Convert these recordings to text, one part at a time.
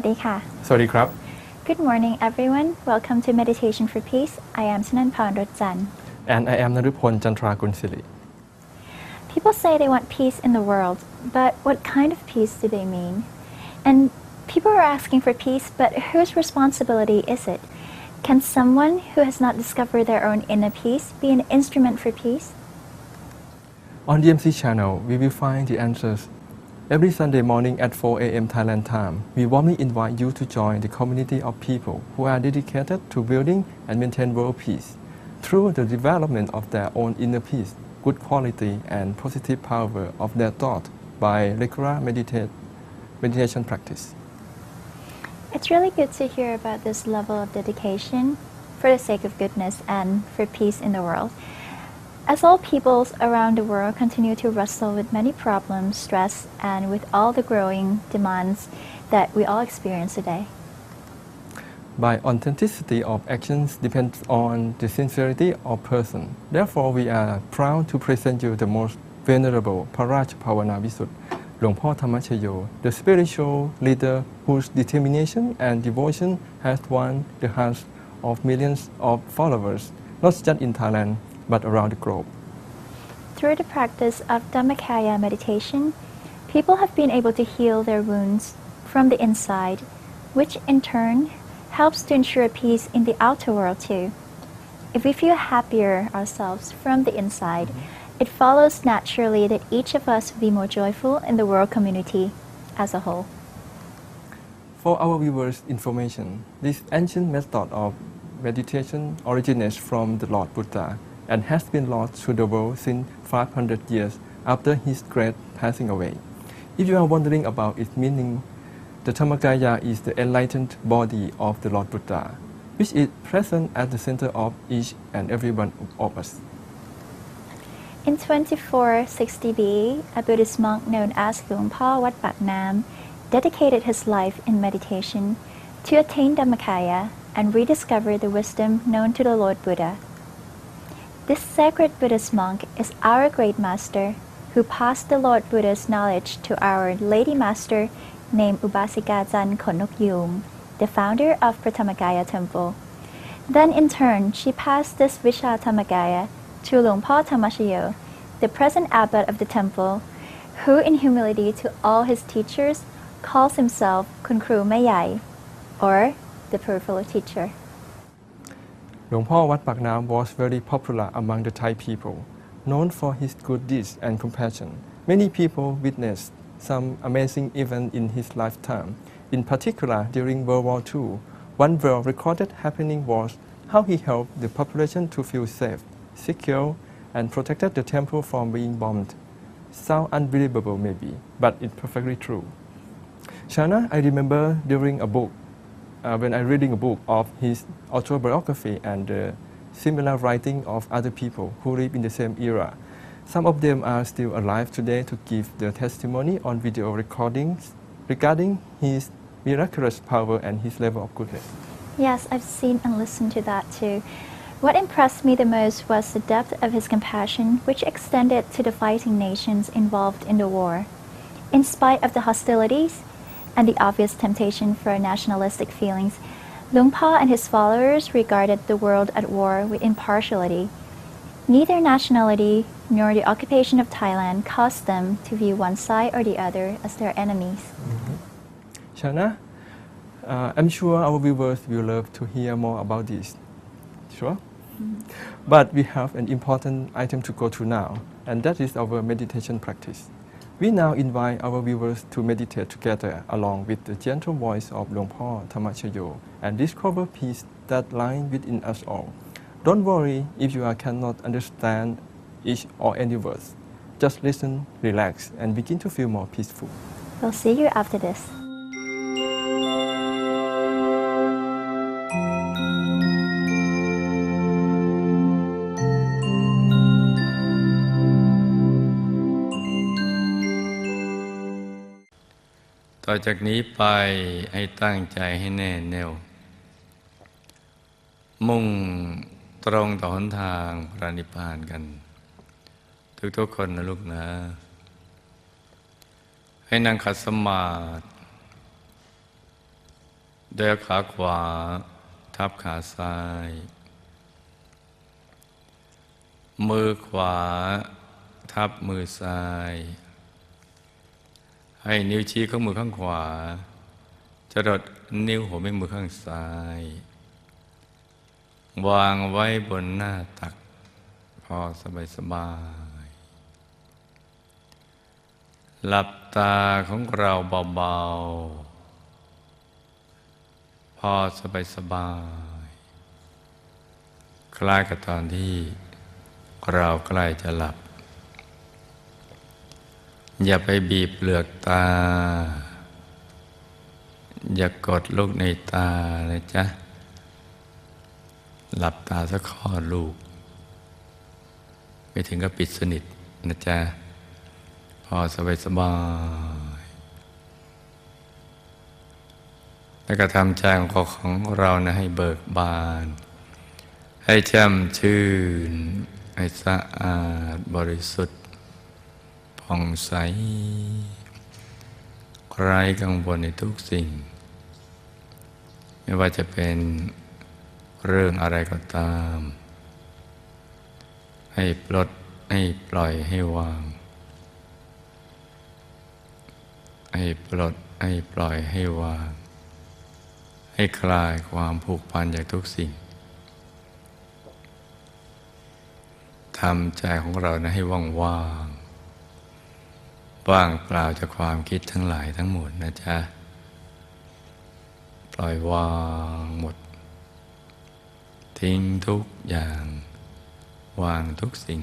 ดีค่ะสวัสดีครับ Good morning everyone Welcome to Meditation for Peace I am ชนันพร รจจันทร์ and I am นฤพล จันทรากุลศิริ People say they want peace in the world but what kind of peace do they mean and people are asking for peace but whose responsibility is it Can someone who has not discovered their own inner peace be an instrument for peace On DMC channel we will find the answers Every Sunday morning at 4 a.m. Thailand time, we warmly invite you to join the community of people who are dedicated to building and maintain world peace through the development of their own inner peace, good quality, and positive power of their thought by regular meditation practice. It's really good to hear about this level of dedication for the sake of goodness and for peace in the world.As all peoples around the world continue to wrestle with many problems, stress, and with all the growing demands that we all experience today. By authenticity of actions depends on the sincerity of person. Therefore, we are proud to present you the most venerable Paraj Pavana Visud, หลวงพ่อธรรมชโย the spiritual leader whose determination and devotion has won the hearts of millions of followers, not just in Thailand.but around the globe. Through the practice of Dhammakaya meditation, people have been able to heal their wounds from the inside, which in turn helps to ensure peace in the outer world too. If we feel happier ourselves from the inside, it follows naturally that each of us will be more joyful in the world community as a whole. For our viewers' information, this ancient method of meditation originates from the Lord Buddha.and has been lost to the world since 500 years after his great passing away. If you are wondering about its meaning, the Dhammakaya is the enlightened body of the Lord Buddha, which is present at the center of each and every one of us. In 2460 BE, a Buddhist monk known as Luang Pho Wat Pak Nam dedicated his life in meditation to attain Dhammakaya and rediscover the wisdom known to the Lord Buddha.This sacred Buddhist monk is our great master who passed the Lord Buddha's knowledge to our lady master named Ubasika Jan Khonnok Yum, the founder of Pratamagaya Temple. Then in turn, she passed this Visha Dhammakaya to Luang Pho Thammashayo, the present abbot of the temple, who in humility to all his teachers calls himself Kun Kru Mayai, or the peripheral teacher. หลวงพ่อวัดปากน้ำ was very popular among the Thai people, known for his good deeds and compassion. Many people witnessed some amazing events in his lifetime. In particular, during World War II, one well-recorded happening was how he helped the population to feel safe, secure, and protected the temple from being bombed. Sounds unbelievable maybe, but it's perfectly true. Shana, I remember during a book.When I reading a book of his autobiography and the similar writing of other people who live in the same era, some of them are still alive today to give their testimony on video recordings regarding his miraculous power and his level of goodness. Yes, I've seen and listened to that too. What impressed me the most was the depth of his compassion, which extended to the fighting nations involved in the war. In spite of the hostilities,and the obvious temptation for nationalistic feelings, Luang Pho and his followers regarded the world at war with impartiality. Neither nationality nor the occupation of Thailand caused them to view one side or the other as their enemies. Shana, I'm sure our viewers will love to hear more about this. Sure? But we have an important item to go through now, and that is our meditation practice.We now invite our viewers to meditate together along with the gentle voice of Luang Pho Thammashayo and discover peace that lies within us all. Don't worry if you cannot understand each or any words. Just listen, relax, and begin to feel more peaceful. We'll see you after this.ต่อจากนี้ไปให้ตั้งใจให้แน่แน่วมุ่งตรงต่อหนทางพระนิพพานกันทุกๆคนนะลูกนะให้นั่งขัดสมาธิ โดยขาขวาทับขาซ้าย มือขวาทับมือซ้าย ให้นิ้วชี้ของมือข้างขวาจรดนิ้วหัวแม่มือข้างซ้าย วางไว้บนหน้าตักพอสบายๆหลับตาของเราเบาๆพอสบายๆคล้ายกับตอนที่เราใกล้จะหลับอย่าไปบีบเปลือกตาอย่ากดลูกในตานะจ๊ะหลับตาสักคลอดลูกไม่ถึงกับปิดสนิทนะจ๊ะพอสบายแล้วก็ทำใจของเรานะให้เบิกบานให้แจ่มชื่นให้สะอาดบริสุทธิ์ผ่องใสไร้กังวลในทุกสิ่งไม่ว่าจะเป็นเรื่องอะไรก็ตามให้ปลดให้ปล่อยให้วางให้ปลดให้ปล่อยให้วางให้คลายความผูกพันจากทุกสิ่งทำใจของเรานะให้ว่างว่างเปล่าจากความคิดทั้งหลายทั้งหมดนะจ๊ะปล่อยวางหมดทิ้งทุกอย่างวางทุกสิ่ง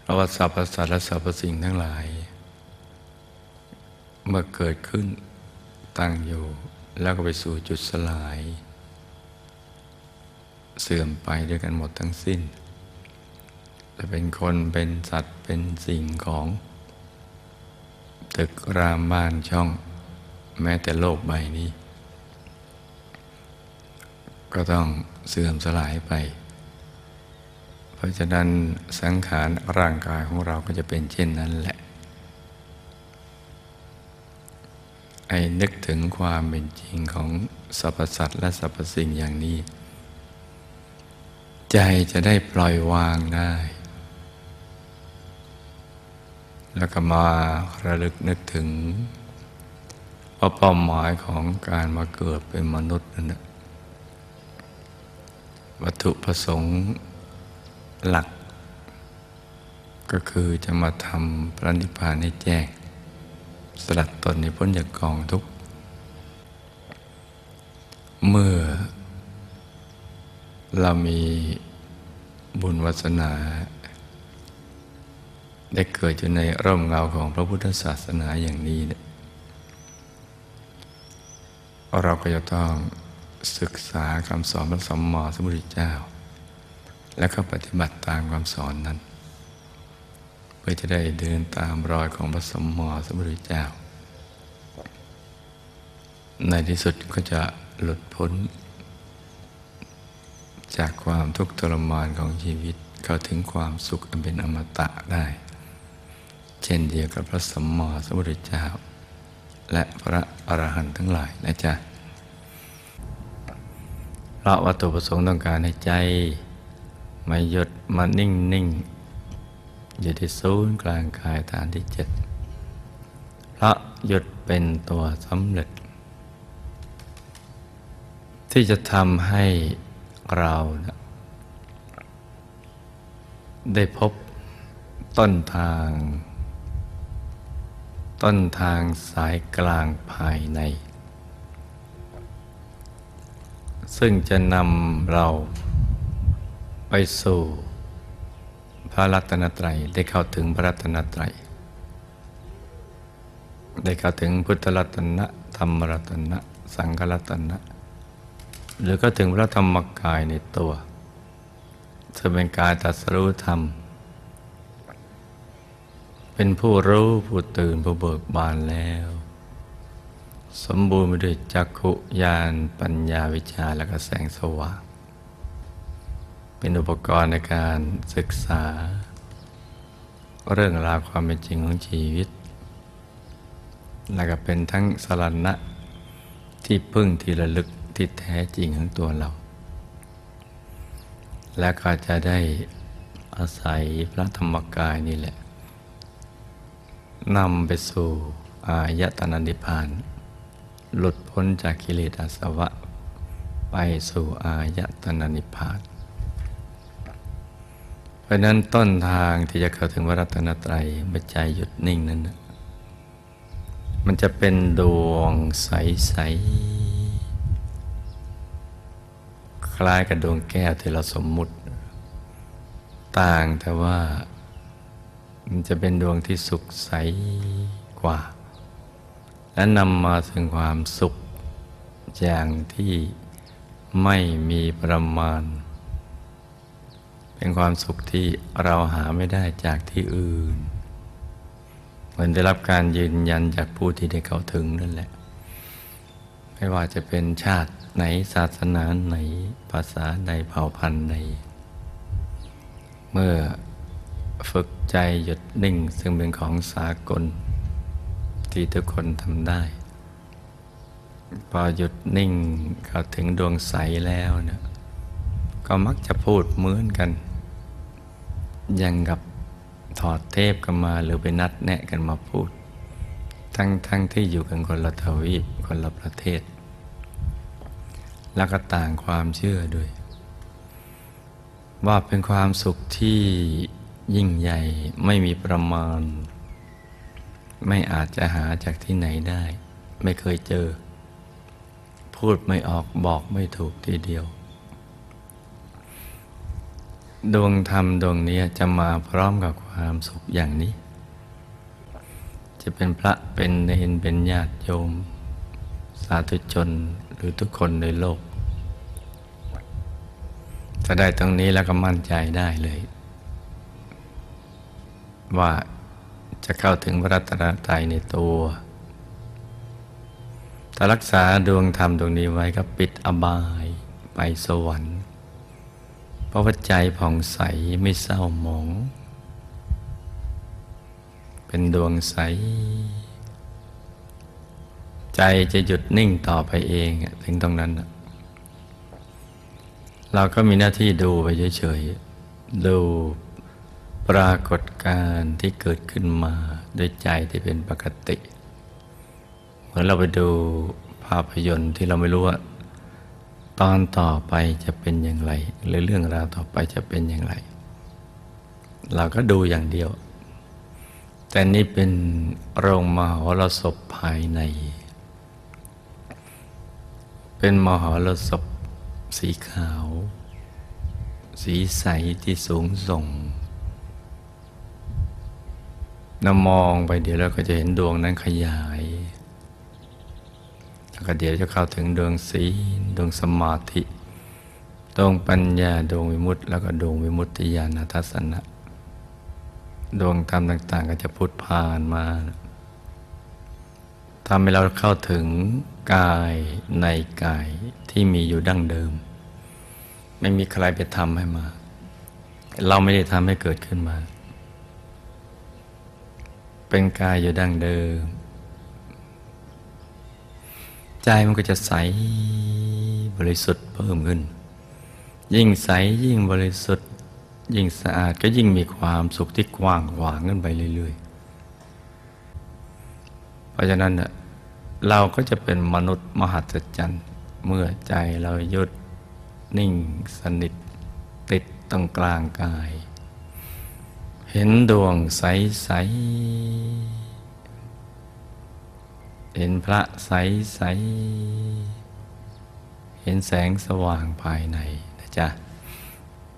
เพราะว่าสรรพสัตว์และสรรพสิ่งทั้งหลายเมื่อเกิดขึ้นตั้งอยู่แล้วก็ไปสู่จุดสลายเสื่อมไปด้วยกันหมดทั้งสิ้นจะเป็นคนเป็นสัตว์เป็นสิ่งของตึกรามบ้านช่องแม้แต่โลกใบนี้ก็ต้องเสื่อมสลายไปเพราะฉะนั้นสังขารร่างกายของเราก็จะเป็นเช่นนั้นแหละให้นึกถึงความเป็นจริงของสรรพสัตว์และสรรพสิ่งอย่างนี้ใจจะได้ปล่อยวางได้แล้วก็มาระลึกนึกถึงว่าเป้าหมายของการมาเกิดเป็นมนุษย์นั่นนะวัตถุประสงค์หลักก็คือจะมาทำพระนิพพานให้แจ้งสลัดตนให้พ้นจากกองทุกข์เมื่อเรามีบุญวาสนาได้เกิดอยู่ในร่มเงาของพระพุทธศาสนาอย่างนี้เนี่ยเราก็จะต้องศึกษาคำสอนพระสัมมาสัมพุทธเจ้าและก็ปฏิบัติตามคำสอนนั้นเพื่อจะได้เดินตามรอยของพระสัมมาสัมพุทธเจ้าในที่สุดก็จะหลุดพ้นจากความทุกข์ทรมานของชีวิตเข้าถึงความสุขอันเป็นอมตะได้เช่นเดียวกับพระสัมมาสัมพุทธเจ้าและพระอรหันต์ทั้งหลายนะจ๊ะเพราะวัตถุประสงค์ต้องการให้ใจมาหยุดมานิ่งอยู่ที่ศูนย์กลางกายฐานที่ 7เพราะหยุดเป็นตัวสำเร็จที่จะทำให้เราได้พบต้นทางสายกลางภายในซึ่งจะนำเราไปสู่พระรัตนตรัยได้เข้าถึงพระรัตนตรัยได้เข้าถึงพุทธรัตนะธรรมรัตนะสังฆรัตนะหรือก็ถึงพระธรรมกายในตัวจะเป็นกายตรัสรู้ธรรมเป็นผู้รู้ผู้ตื่นผู้เบิกบานแล้วสมบูรณ์ไปด้วยจักขุญาณปัญญาวิชาและก็แสงสว่างเป็นอุปกรณ์ในการศึกษาเรื่องราวความเป็นจริงของชีวิตและก็เป็นทั้งสรณะที่ ที่พึ่งที่ระลึกที่แท้จริงของตัวเรา และก็จะได้อาศัยพระธรรมกายนี่แหละนำไปสู่อายตนะนิพพานหลุดพ้นจากกิเลสอาสวะไปสู่อายตนะนิพพานเพราะนั้นต้นทางที่จะเข้าถึงพระรัตนตรัยเมื่อใจหยุดนิ่งนั้นมันจะเป็นดวงใสๆคล้ายกับดวงแก้วที่เราสมมุติต่างแต่ว่ามันจะเป็นดวงที่สุขใสกว่าและนำมาถึงความสุขอย่างที่ไม่มีประมาณเป็นความสุขที่เราหาไม่ได้จากที่อื่นเหมือนได้รับการยืนยันจากผู้ที่ได้เข้าถึงนั่นแหละไม่ว่าจะเป็นชาติไหนศาสนาไหนภาษาใดเผ่าพันธุ์ใดเมื่อฝึกใจหยุดนิ่งซึ่งเป็นของสากลที่ทุกคนทำได้พอหยุดนิ่งเข้าถึงดวงใสแล้วเนี่ยก็มักจะพูดเหมือนกันอย่างกับถอดเทปกันมาหรือไปนัดแนะกันมาพูดทั้งที่อยู่กันคนละทวีปคนละประเทศแล้วก็ต่างความเชื่อด้วยว่าเป็นความสุขที่ยิ่งใหญ่ไม่มีประมาณไม่อาจจะหาจากที่ไหนได้ไม่เคยเจอพูดไม่ออกบอกไม่ถูกทีเดียวดวงธรรมดวงนี้จะมาพร้อมกับความสุขอย่างนี้จะเป็นพระเป็นเณรเป็นญาติโยมสาธุชนหรือทุกคนในโลกถ้าได้ตรงนี้แล้วก็มั่นใจได้เลยว่าจะเข้าถึงพระรัตนตรัยในตัวถ้ารักษาดวงธรรมดวงนี้ไว้ก็ปิดอบายไปสวรรค์เพราะว่าใจผ่องใสไม่เศร้าหมองเป็นดวงใสใจจะหยุดนิ่งต่อไปเองถึงตรงนั้นเราก็มีหน้าที่ดูไปเฉยๆดูปรากฏการณ์ที่เกิดขึ้นมาด้วยใจที่เป็นปกติเหมือนเราไปดูภาพยนตร์ที่เราไม่รู้ว่าตอนต่อไปจะเป็นอย่างไรหรือเรื่องราวต่อไปจะเป็นอย่างไรเราก็ดูอย่างเดียวแต่นี่เป็นโรงมหรสพภายในเป็นมหรสพสีขาวสีใสที่สูงส่งเรามองไปเดี๋ยวเราก็จะเห็นดวงนั้นขยายแล้วก็เดี๋ยวจะเข้าถึงดวงศีลดวงสมาธิดวงปัญญาดวงวิมุตติแล้วก็ดวงวิมุตติญาณทัสสนะดวงธรรมต่างๆก็จะพุทธผ่านมาทำให้เราเข้าถึงกายในกายที่มีอยู่ดั้งเดิมไม่มีใครไปทำให้มาเราไม่ได้ทำให้เกิดขึ้นมาเป็นกายอยู่ดั้งเดิมใจมันก็จะใสบริสุทธิ์เพิ่มขึ้นยิ่งใสยิ่งบริสุทธิ์ยิ่งสะอาดก็ยิ่งมีความสุขที่กว้างขวางขึ้นไปเรื่อยๆเพราะฉะนั้นเราก็จะเป็นมนุษย์มหัศจรรย์เมื่อใจเราหยุดนิ่งสนิทติดตรงกลางกายเห็นดวงใสๆเห็นพระใสๆเห็นแสงสว่างภายในนะจ๊ะ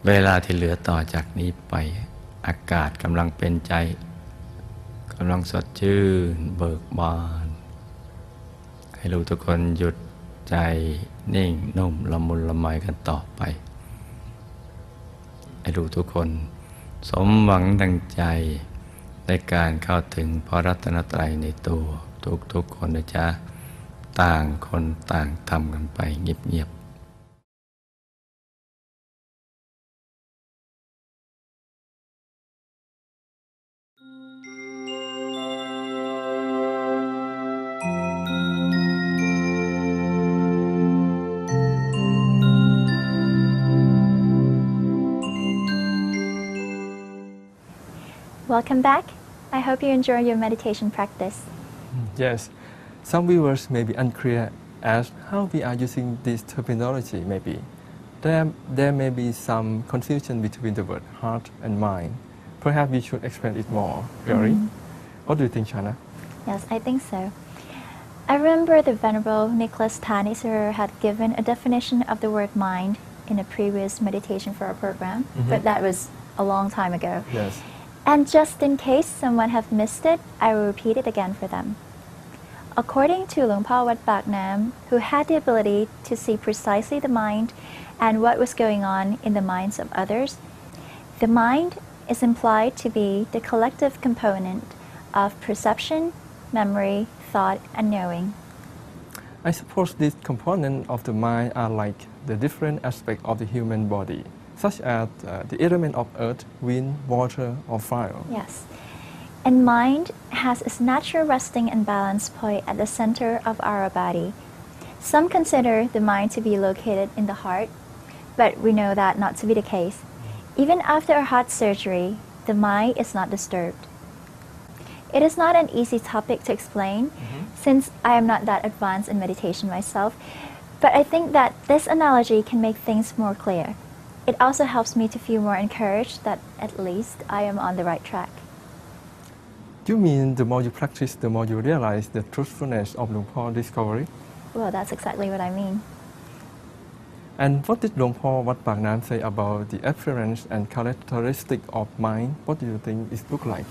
เวลาที่เหลือต่อจากนี้ไปอากาศกำลังเป็นใจกำลังสดชื่นเบิกบานให้ลูกทุกคนหยุดใจนิ่งนุ่มละมุนละไมกันต่อไปให้ลูกทุกคนสมหวังดังใจในการเข้าถึงพระรัตนตรัยในตัวทุกคนนะจ๊ะต่างคนต่างทำกันไปเงียบๆ Welcome back. I hope you enjoy your meditation practice. Yes, some viewers may be unclear as how we are using this terminology maybe. There may be some confusion between the word heart and mind. Perhaps we should explain it more. Gary, what do you think, Shana? Yes, I think so. I remember the Venerable Nicholas Taniser had given a definition of the word mind in a previous meditation for our program, but that was a long time ago. Yes. And just in case someone have missed it, I will repeat it again for them. According to Luang Por Wat Pak Nam, who had the ability to see precisely the mind and what was going on in the minds of others, the mind is implied to be the collective component of perception, memory, thought, and knowing. I suppose these components of the mind are like the different aspects of the human body, such as the element of earth, wind, water, or fire. Yes. And mind has its natural resting and balance point at the center of our body. Some consider the mind to be located in the heart, but we know that not to be the case. Even after a heart surgery, the mind is not disturbed. It is not an easy topic to explain, since I am not that advanced in meditation myself, but I think that this analogy can make things more clear. It also helps me to feel more encouraged that at least I am on the right track. You mean the more you practice, the more you realize the truthfulness of Luang Por discovery? Well, that's exactly what I mean. And what did Luang Por Wat Pak Nam say about the appearance and characteristic of mind? What do you think it looks like?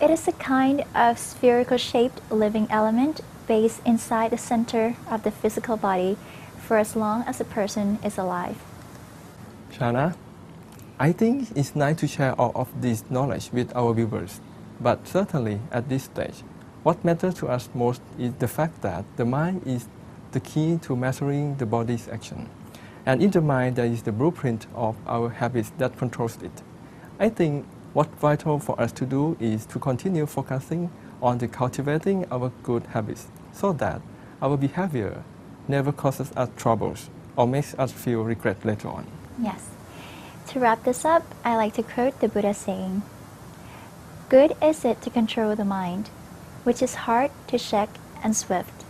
It is a kind of spherical shaped living element based inside the center of the physical body for as long as a person is alive. Shana, I think it's nice to share all of this knowledge with our viewers, but certainly at this stage, what matters to us most is the fact that the mind is the key to measuring the body's action. And in the mind, there is the blueprint of our habits that controls it. I think what's vital for us to do is to continue focusing on the cultivating our good habits so that our behavior never causes us troubles or makes us feel regret later on. Yes. To wrap this up, I like to quote the Buddha saying, "Good is it to control the mind, which is hard to check and swift,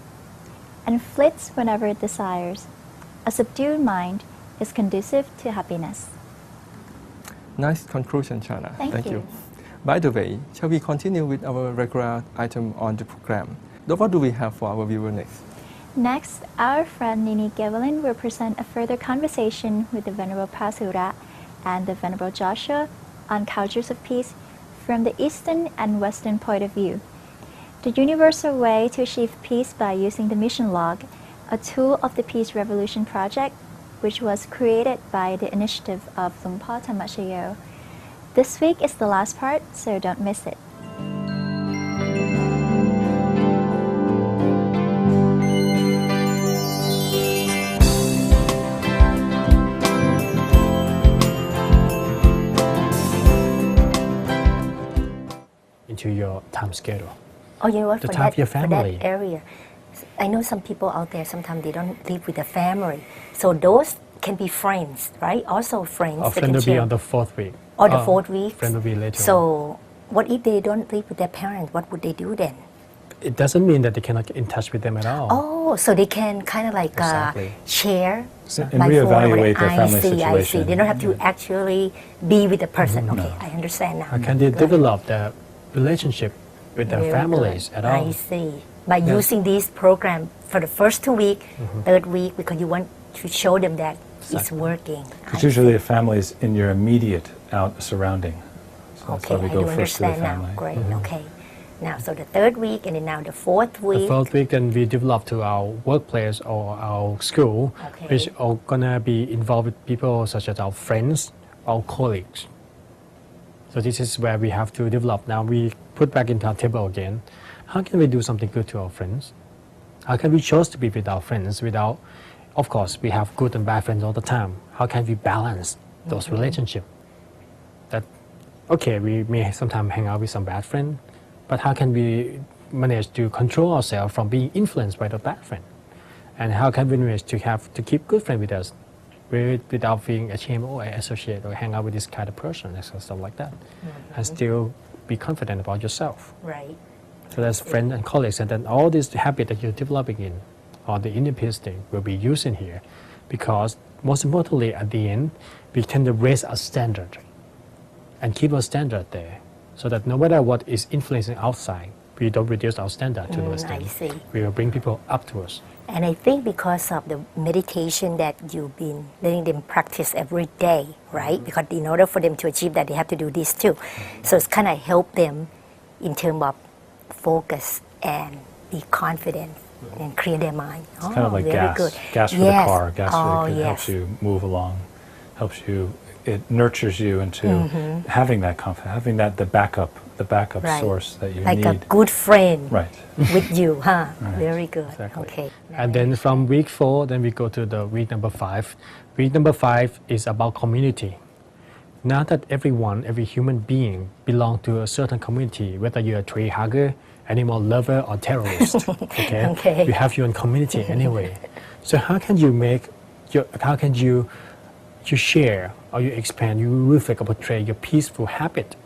and flits whenever it desires. A subdued mind is conducive to happiness." Nice conclusion, Shana. Thank you. By the way, shall we continue with our regular item on the program? What do we have for our viewer next? Next, our friend Nini Gevelin will present a further conversation with the Venerable Pasura and the Venerable Joshua on cultures of peace from the Eastern and Western point of view. The universal way to achieve peace by using the mission log, a tool of the Peace Revolution Project, which was created by the initiative of Luang Por Thammashayo. This week is the last part, so don't miss it. Into your time schedule. Oh, you know what? The For time that, of your for family. that area, I know some people out there, sometimes they don't live with their family. So those can be friends, right? Also friends. A they friend can will be share. on the fourth week. Or the fourth week. Friend will be later on. So what if they don't live with their parents? What would they do then? It doesn't mean that they cannot get in touch with them at all. Oh, so they can kind of like Exactly. share And by phone or reevaluate whatever. their family I see. situation. They don't have to actually be with the person. Mm-hmm. Okay, I understand now. How can they Good. develop the relationship with their Very families good. at all? I see. By using this program for the first 2 weeks, third week, because you want to show them that it's Exactly. working. Because usually a family is in your immediate surrounding. So that's Okay, why we I go do first to the understand now. family. Great. Okay. Now, so the third week, and then now the fourth The week. fourth week, then we develop to our workplace or our school, Okay. which are gonna be involved with people such as our friends, our colleagues. So this is where we have to develop. Now we put back into our table again. How can we do something good to our friends? How can we choose to be with our friends without, of course, we have good and bad friends all the time. How can we balance those relationships? That, okay, we may sometimes hang out with some bad friend, but how can we manage to control ourselves from being influenced by the bad friend? And how can we manage to keep good friends with us without being ashamed, oh, I associate or hang out with this kind of person and stuff like that, and still be confident about yourself. Right. So that's friends and colleagues, and then all this habit that you're developing in, or the inner peace thing, will be used in here, because most importantly, at the end, we tend to raise our standard, and keep our standard there, so that no matter what is influencing outside, we don't reduce our standard towards them. I see. We will bring people up to us. And I think because of the meditation that you've been letting them practice every day, right? Because in order for them to achieve that, they have to do this too. So it's kind of help them in terms of focus and be confident and clear their mind. It's kind of like very gas. good. Gas for Yes. the car. Gas for the yes. helps you move along. Helps you. It nurtures you into having that confidence, having that the backup Right. source that you Like need. a good friend Right. with you, huh? Right. Very good. Exactly. Okay. And then from week 4, then we go to the week number 5. Week number 5 is about community. Now that everyone, every human being belong to a certain community, whether you're a tree hugger, animal lover, or terrorist, okay? Okay. You have your own community anyway. So how can you share or you expand, you reflect or portray your peaceful habit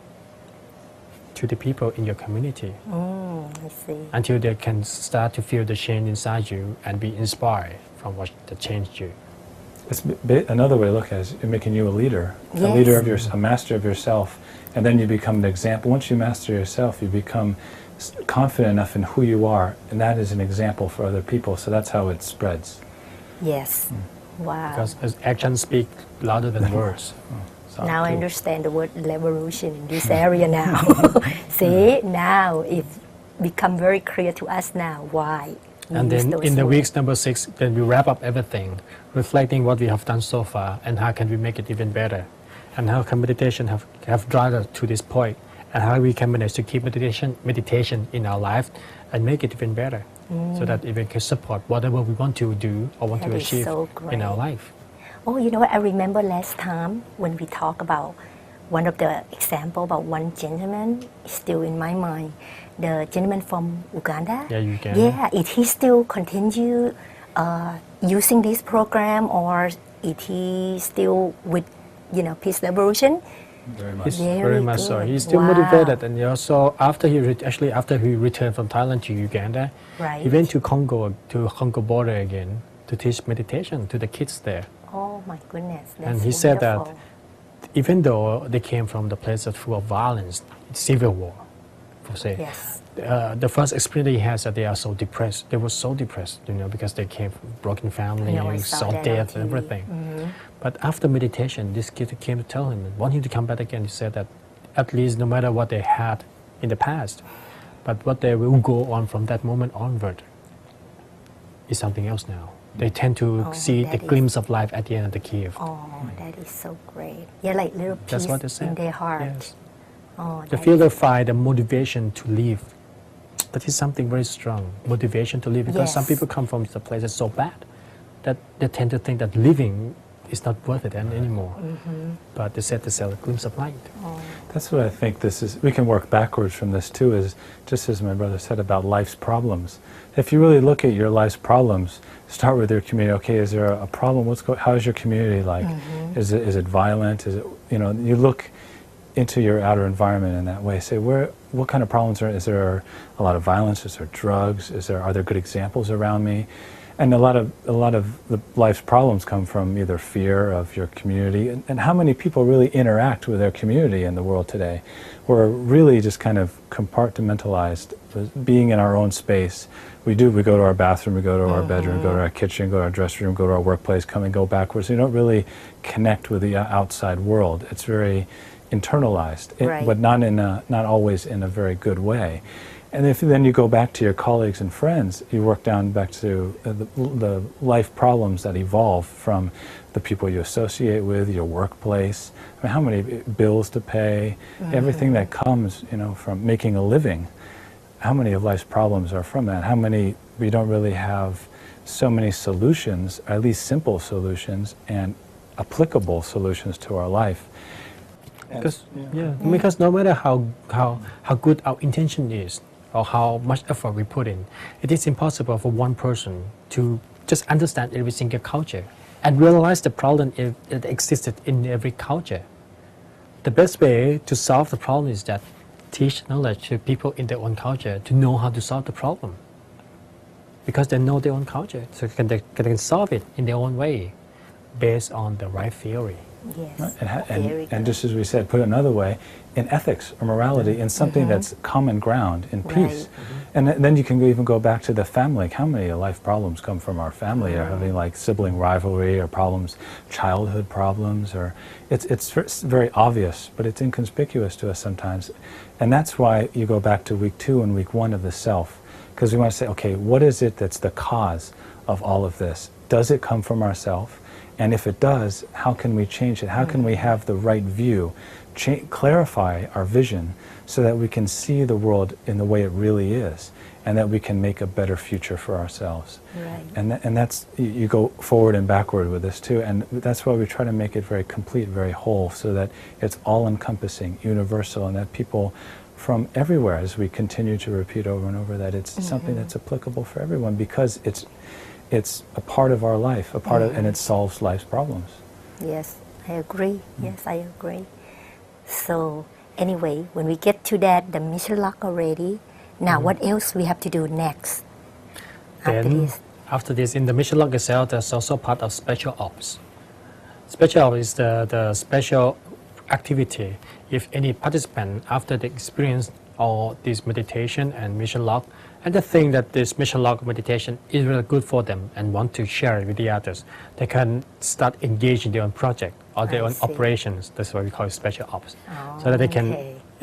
to the people in your community I see. until they can start to feel the change inside you and be inspired from what that changed you. It's another way to look at it is you're making you a leader, Yes. a leader of a master of yourself, and then you become an example. Once you master yourself, you become confident enough in who you are, and that is an example for other people. So that's how it spreads. Yes. Wow. Because actions speak louder than words. So Now I cool. understand the word revolution in this area now. See, now it become very clear to us now why. we And use then those in the words. weeks number 6, then we wrap up everything, reflecting what we have done so far and how can we make it even better, and how can meditation have driven us to this point, and how we can manage to keep meditation in our life and make it even better, so that it can support whatever we want to do or want That to is achieve so in our great. life. Oh, you know what? I remember last time when we talked about one of the example about one gentleman is still in my mind. The gentleman from Uganda. Yeah, Uganda. Yeah, is he still continue using this program, or is he still with, peace revolution? Very much. He's Very very much so. good. He's still Wow. motivated, and also after he returned from Thailand to Uganda, Right. he went to Congo border again to teach meditation to the kids there. Oh my goodness, that's And he said that wonderful. even though they came from the place of full of violence, civil war, per se, Yes. the first experience he has that they are so depressed. They were so depressed, because they came from broken I families, saw saw that on death and TV. everything. But after meditation, this kid came to tell him, want him to come back again. He said that at least no matter what they had in the past, but what they will go on from that moment onward is something else now. They tend to Oh, see the that is- glimpse of life at the end of the cave. Oh, that is so great. Yeah, like little That's peace what they said. in their heart. Yes. Oh, The that feel is- they find the motivation to live. That is something very strong. Motivation to live, because some Yes. people come from the place that's so bad that they tend to think that living is not worth it anymore. But they said to sell a glimpse of light. That's what I think this is. We can work backwards from this too, is just as my brother said about life's problems. If you really look at your life's problems, start with your community. Okay, is there a problem? How is your community like? Is it violent? Is it, you look into your outer environment in that way. Say, what kind of problems is there? A lot of violence? Is there drugs? Are there good examples around me? And a lot of the life's problems come from either fear of your community, and how many people really interact with their community in the world today. We're really just kind of compartmentalized, being in our own space. We go to our bathroom, we go to our bedroom, go to our kitchen, go to our dressing room, go to our workplace, come and go backwards. We don't really connect with the outside world. It's very internalized, Right. but not always in a very good way. And if then you go back to your colleagues and friends, you work down back to the life problems that evolve from the people you associate with, your workplace. I mean, how many bills to pay, everything that comes, from making a living. How many of life's problems are from that? How many we don't really have so many solutions, or at least simple solutions and applicable solutions to our life. Because no matter how good our intention is, or how much effort we put in, it is impossible for one person to just understand every single culture and realize the problem that existed in every culture. The best way to solve the problem is that teach knowledge to people in their own culture to know how to solve the problem. Because they know their own culture, so they can solve it in their own way, based on the right theory. Yes. And, and just as we said, put it another way, in ethics or morality, in something that's common ground, in peace. And then you can even go back to the family. Like how many life problems come from our family, or having like sibling rivalry or problems, childhood problems, or it's very obvious, but it's inconspicuous to us sometimes. And that's why you go back to week 2 and week 1 of the self, because we want to say, okay, what is it that's the cause of all of this? Does it come from ourself? And if it does, how can we change it? How can we have the right view, clarify our vision so that we can see the world in the way it really is, and that we can make a better future for ourselves. Right. And that's, you go forward and backward with this too, and that's why we try to make it very complete, very whole, so that it's all-encompassing, universal, and that people from everywhere, as we continue to repeat over and over, that it's something that's applicable for everyone, because it's a part of our life, a part of, and it solves life's problems. Yes, I agree. Yes, I agree. So anyway, when we get to that, the mission lock already, now what else we have to do next after Then, this? after this, in the mission log itself, there's also part of special ops. Special ops is the special activity. If any participant, after they experience all this meditation and mission log, and they think that this mission log meditation is really good for them and want to share it with the others, they can start engaging their own project or their own operations. That's why we call it special ops. So that they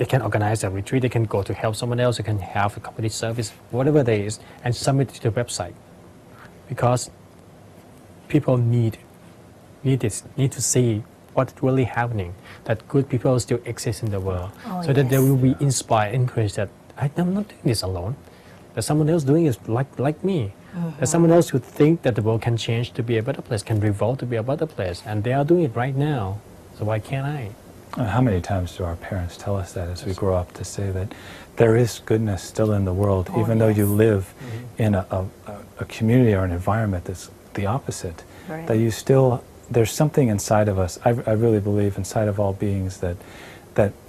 can organize a retreat, they can go to help someone else, they can have a community service, whatever it is, and submit it to the website. Because people need to see what's really happening, that good people still exist in the world, so that they will be inspired, encouraged that I'm not doing this alone. There's someone else doing it like me. There's someone else who think that the world can change to be a better place, can revolve to be a better place, and they are doing it right now. So why can't I? How many times do our parents tell us that as we grow up, to say that there is goodness still in the world, even though you live in a community or an environment that's the opposite, that you still, there's something inside of us, I really believe inside of all beings, that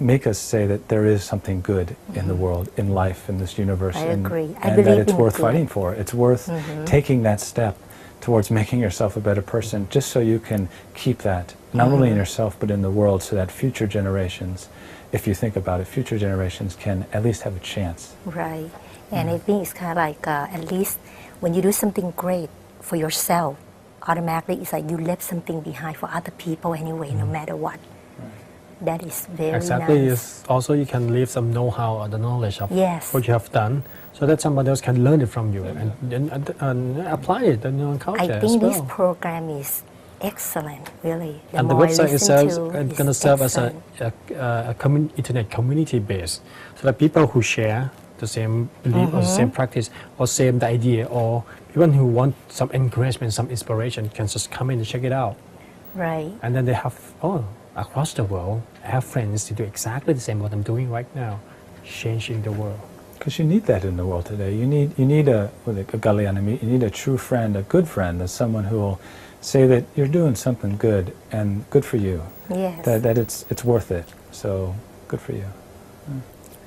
make us say that there is something good in the world, in life, in this universe. I agree. I and believe that it's in worth good. fighting for. It's worth taking that step towards making yourself a better person, just so you can keep that, not only in yourself, but in the world, so that future generations, if you think about it, future generations can at least have a chance. Right. And I think it's kind of like, at least when you do something great for yourself, automatically it's like you left something behind for other people anyway, no matter what. That is very Exactly. nice. Yes. Also, you can leave some know-how or the knowledge of Yes. what you have done, so that somebody else can learn it from you and apply it in your own culture I as think well. this program is excellent, really. And the more I website listen itself to, is it's going to serve as excellent. internet community base, so that people who share the same belief or the same practice or same the idea, or even who want some encouragement, some inspiration, can just come in and check it out. Right. And then they have, across the world, I have friends to do exactly the same what I'm doing right now, changing the world. Because you need that in the world today. You need a Kalyana, you need a true friend, a good friend, as someone who will say that you're doing something good and good for you. Yes. That it's worth it. So good for you.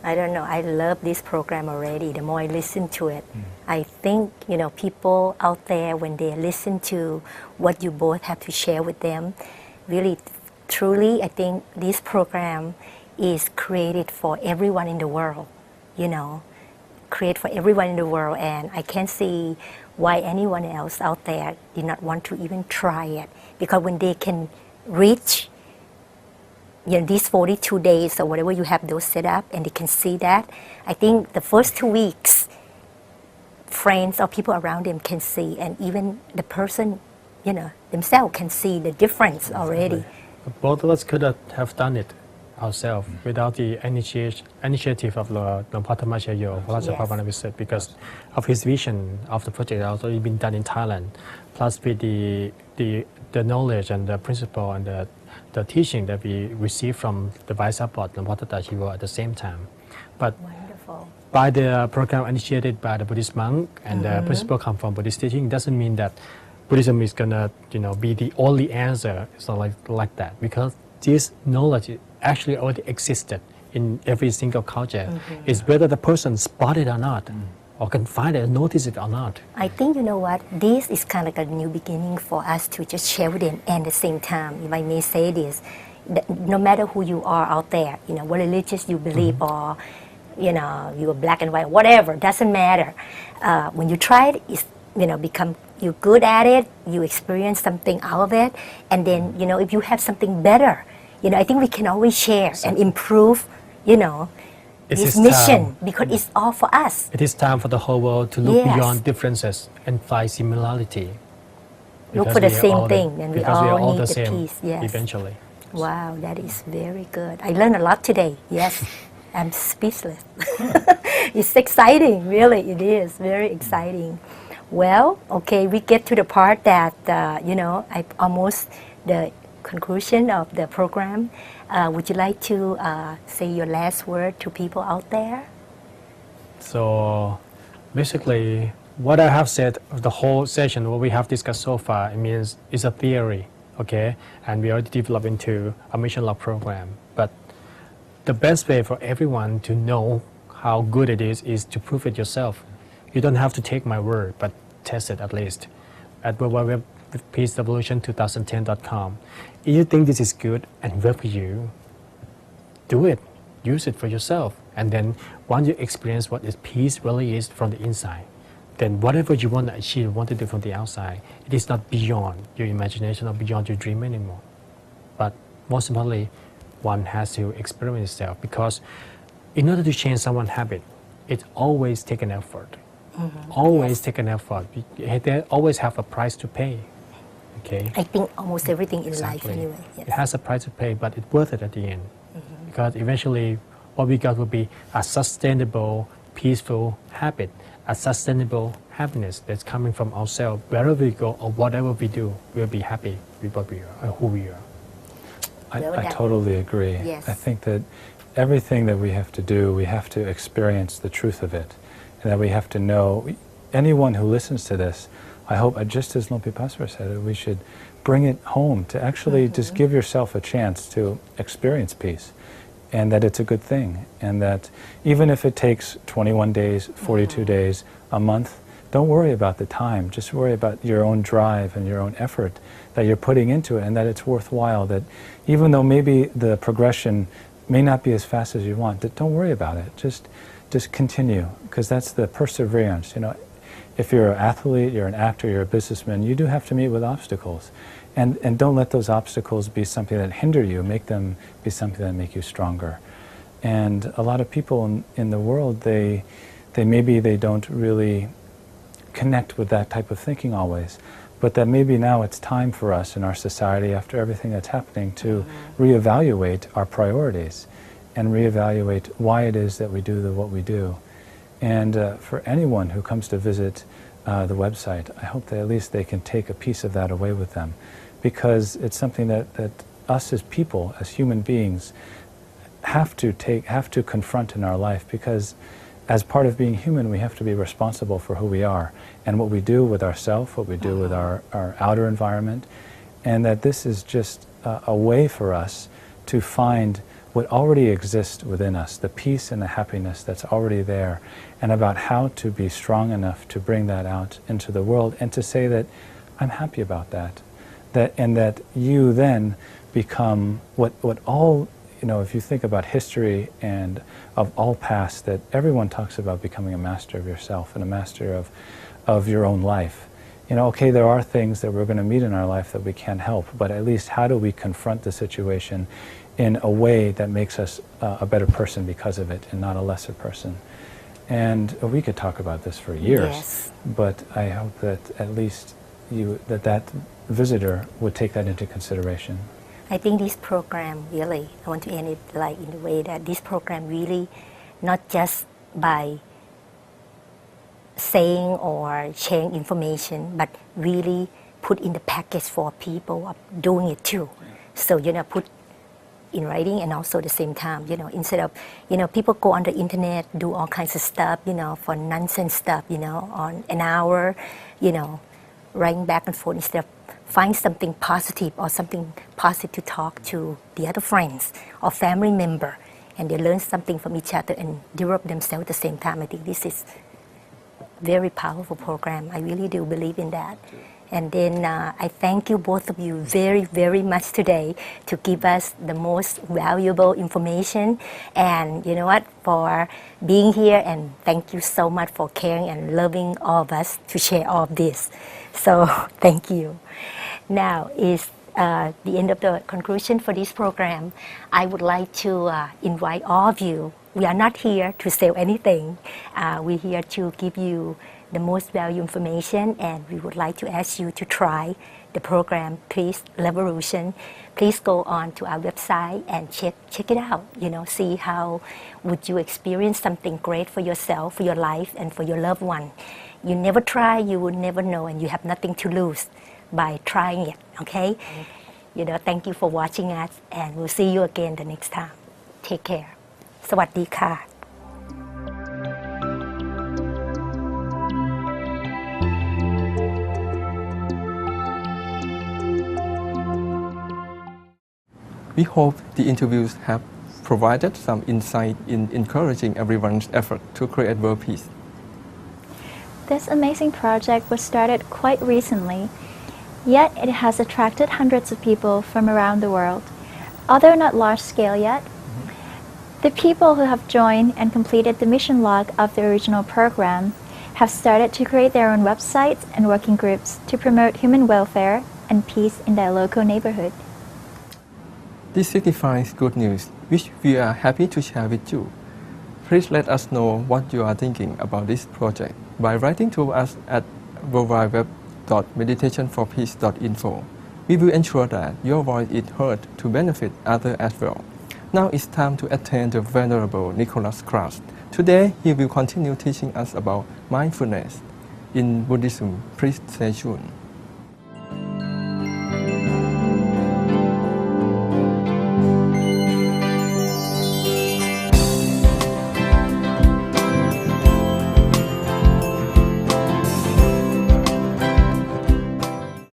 I don't know. I love this program already. The more I listen to it, I think, people out there, when they listen to what you both have to share with them, really, truly, I think this program is created for everyone in the world, create for everyone in the world. And I can't see why anyone else out there did not want to even try it. Because when they can reach these 42 days or whatever you have those set up, and they can see that, I think the first 2 weeks, friends or people around them can see, and even the person, themselves can see the difference already. Both of us could have done it ourselves without the initiative of Longpa Thammachayo, Palachapavanna visit, because of his vision of the project that already been done in Thailand, plus with the knowledge and the principle and the teaching that we received from the Vice Support Longpa Thammachayo at the same time. But Wonderful. by the program initiated by the Buddhist monk and the principle come from Buddhist teaching, doesn't mean that Buddhism is gonna be the only answer. It's not like that, because this knowledge actually already existed in every single culture. It's whether the person spot it or not, or can find it, notice it or not. I think, you know what, this is kind of like a new beginning for us to just share with them. And at the same time, if I may say this, no matter who you are out there, you know, what religious you believe or, you know, you are black and white, whatever, doesn't matter. When you try it, it's, you know, you're good at it, you experience something out of it, and then, you know, if you have something better, you know, I think we can always share and improve, you know, this mission, because it's all for us. It is time for the whole world to look Yes. beyond differences and find similarity. Look Because for the we are same all thing, and we because we are all all need the the same peace. Yes. eventually. Wow, that is very good. I learned a lot today. Yes, I'm speechless. It's exciting, really. It is very exciting. Well, okay, we get to the part that you know, the conclusion of the program. Would you like to say your last word to people out there? So basically, what I have said, the whole session, what we have discussed so far, it means it's a theory, okay? And we already developed into a mission lab program. But the best way for everyone to know how good it is to prove it yourself. You don't have to take my word, but test it at least at www.peaceevolution2010.com. If you think this is good and work for you, do it. Use it for yourself. And then once you experience what is peace really is from the inside, then whatever you want to achieve, want to do from the outside, it is not beyond your imagination or beyond your dream anymore. But most importantly, one has to experiment itself, because in order to change someone's habit, it always takes an effort. Always take an effort. They always have a price to pay. Okay. I think almost everything in life Exactly. anyway. Yes. It has a price to pay, but it's worth it at the end. Because eventually, what we got will be a sustainable, peaceful habit, a sustainable happiness that's coming from ourselves. Wherever we go or whatever we do, we'll be happy with what we are, or who we are. Well I done. totally agree. Yes. I think that everything that we have to do, we have to experience the truth of it. And that we have to know, anyone who listens to this, I hope, just as Lumpy Pastor said, that we should bring it home to actually just give yourself a chance to experience peace, and that it's a good thing, and that even if it takes 21 days, 42 days, a month, don't worry about the time. Just worry about your own drive and your own effort that you're putting into it, and that it's worthwhile, that even though maybe the progression may not be as fast as you want, that don't worry about it. Just continue, because that's the perseverance. You know, if you're an athlete, you're an actor, you're a businessman, you do have to meet with obstacles. And don't let those obstacles be something that hinder you. Make them be something that make you stronger. And a lot of people in the world, they maybe they don't really connect with that type of thinking always. But that maybe now it's time for us in our society, after everything that's happening, to reevaluate our priorities and reevaluate why it is that we do what we do. And for anyone who comes to visit the website, I hope that at least they can take a piece of that away with them, because it's something that us as people, as human beings, have to confront in our life, because as part of being human, we have to be responsible for who we are and what we do with ourselves, what we do with our outer environment, and that this is just a way for us to find what already exists within us, the peace and the happiness that's already there, and about how to be strong enough to bring that out into the world and to say that I'm happy about that, and that you then become what all, you know, if you think about history and of all past, that everyone talks about becoming a master of yourself and a master of your own life. You know, okay, there are things that we're going to meet in our life that we can't help, but at least how do we confront the situation in a way that makes us a better person because of it and not a lesser person. And we could talk about this for years, Yes. but I hope that at least that visitor would take that into consideration. I think this program really, I want to end it like in the way that this program really, not just by saying or sharing information, but really put in the package for people of doing it too. So, you know, put in writing, and also at the same time, you know, instead of, you know, people go on the internet, do all kinds of stuff, you know, for nonsense stuff, you know, on an hour, you know, writing back and forth, instead of find something positive or something positive to talk to the other friends or family member, and they learn something from each other and develop themselves at the same time. I think this is very powerful program. I really do believe in that. And then I thank you, both of you, very, very much today to give us the most valuable information. And you know what, for being here, and thank you so much for caring and loving all of us to share all of this. So thank you. Now is the end of the conclusion for this program. I would like to invite all of you. We are not here to sell anything. We're here to give you the most valuable information, and we would like to ask you to try the program, please, Revolution. Please go on to our website and check it out. You know, see how would you experience something great for yourself, for your life, and for your loved one. You never try, you will never know, and you have nothing to lose by trying it. Okay? You know, thank you for watching us, and we'll see you again the next time. Take care. สวัสดีค่ะ We hope the interviews have provided some insight in encouraging everyone's effort to create world peace. This amazing project was started quite recently, yet it has attracted hundreds of people from around the world. Although not large scale yet, the people who have joined and completed the mission log of the original program have started to create their own websites and working groups to promote human welfare and peace in their local neighborhood. This signifies good news, which we are happy to share with you. Please let us know what you are thinking about this project by writing to us at www.meditationforpeace.info. We will ensure that your voice is heard to benefit others as well. Now it's time to attend the Venerable Nicholas class. Today, he will continue teaching us about mindfulness in Buddhism. Please stay tuned.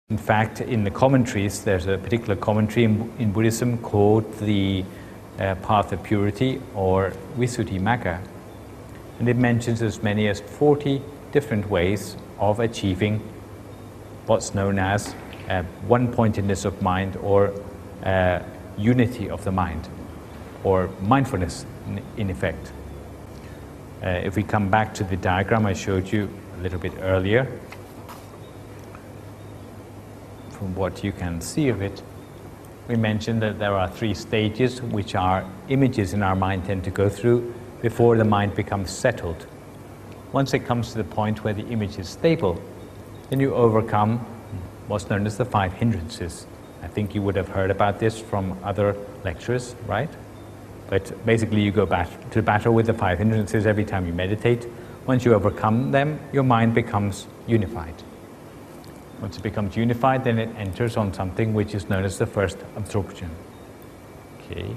In fact, in the commentaries, there's a particular commentary in Buddhism called the Path of Purity, or Visuddhimagga. And it mentions as many as 40 different ways of achieving what's known as one-pointedness of mind, or unity of the mind, or mindfulness in effect. If we come back to the diagram I showed you a little bit earlier, from what you can see of it, we mentioned that there are 3 stages which our images in our mind tend to go through before the mind becomes settled. Once it comes to the point where the image is stable, then you overcome what's known as the 5 hindrances. I think you would have heard about this from other lectures, right? But basically you go back to battle with the 5 hindrances every time you meditate. Once you overcome them, your mind becomes unified. Once it becomes unified, then it enters on something which is known as the first absorption. Okay.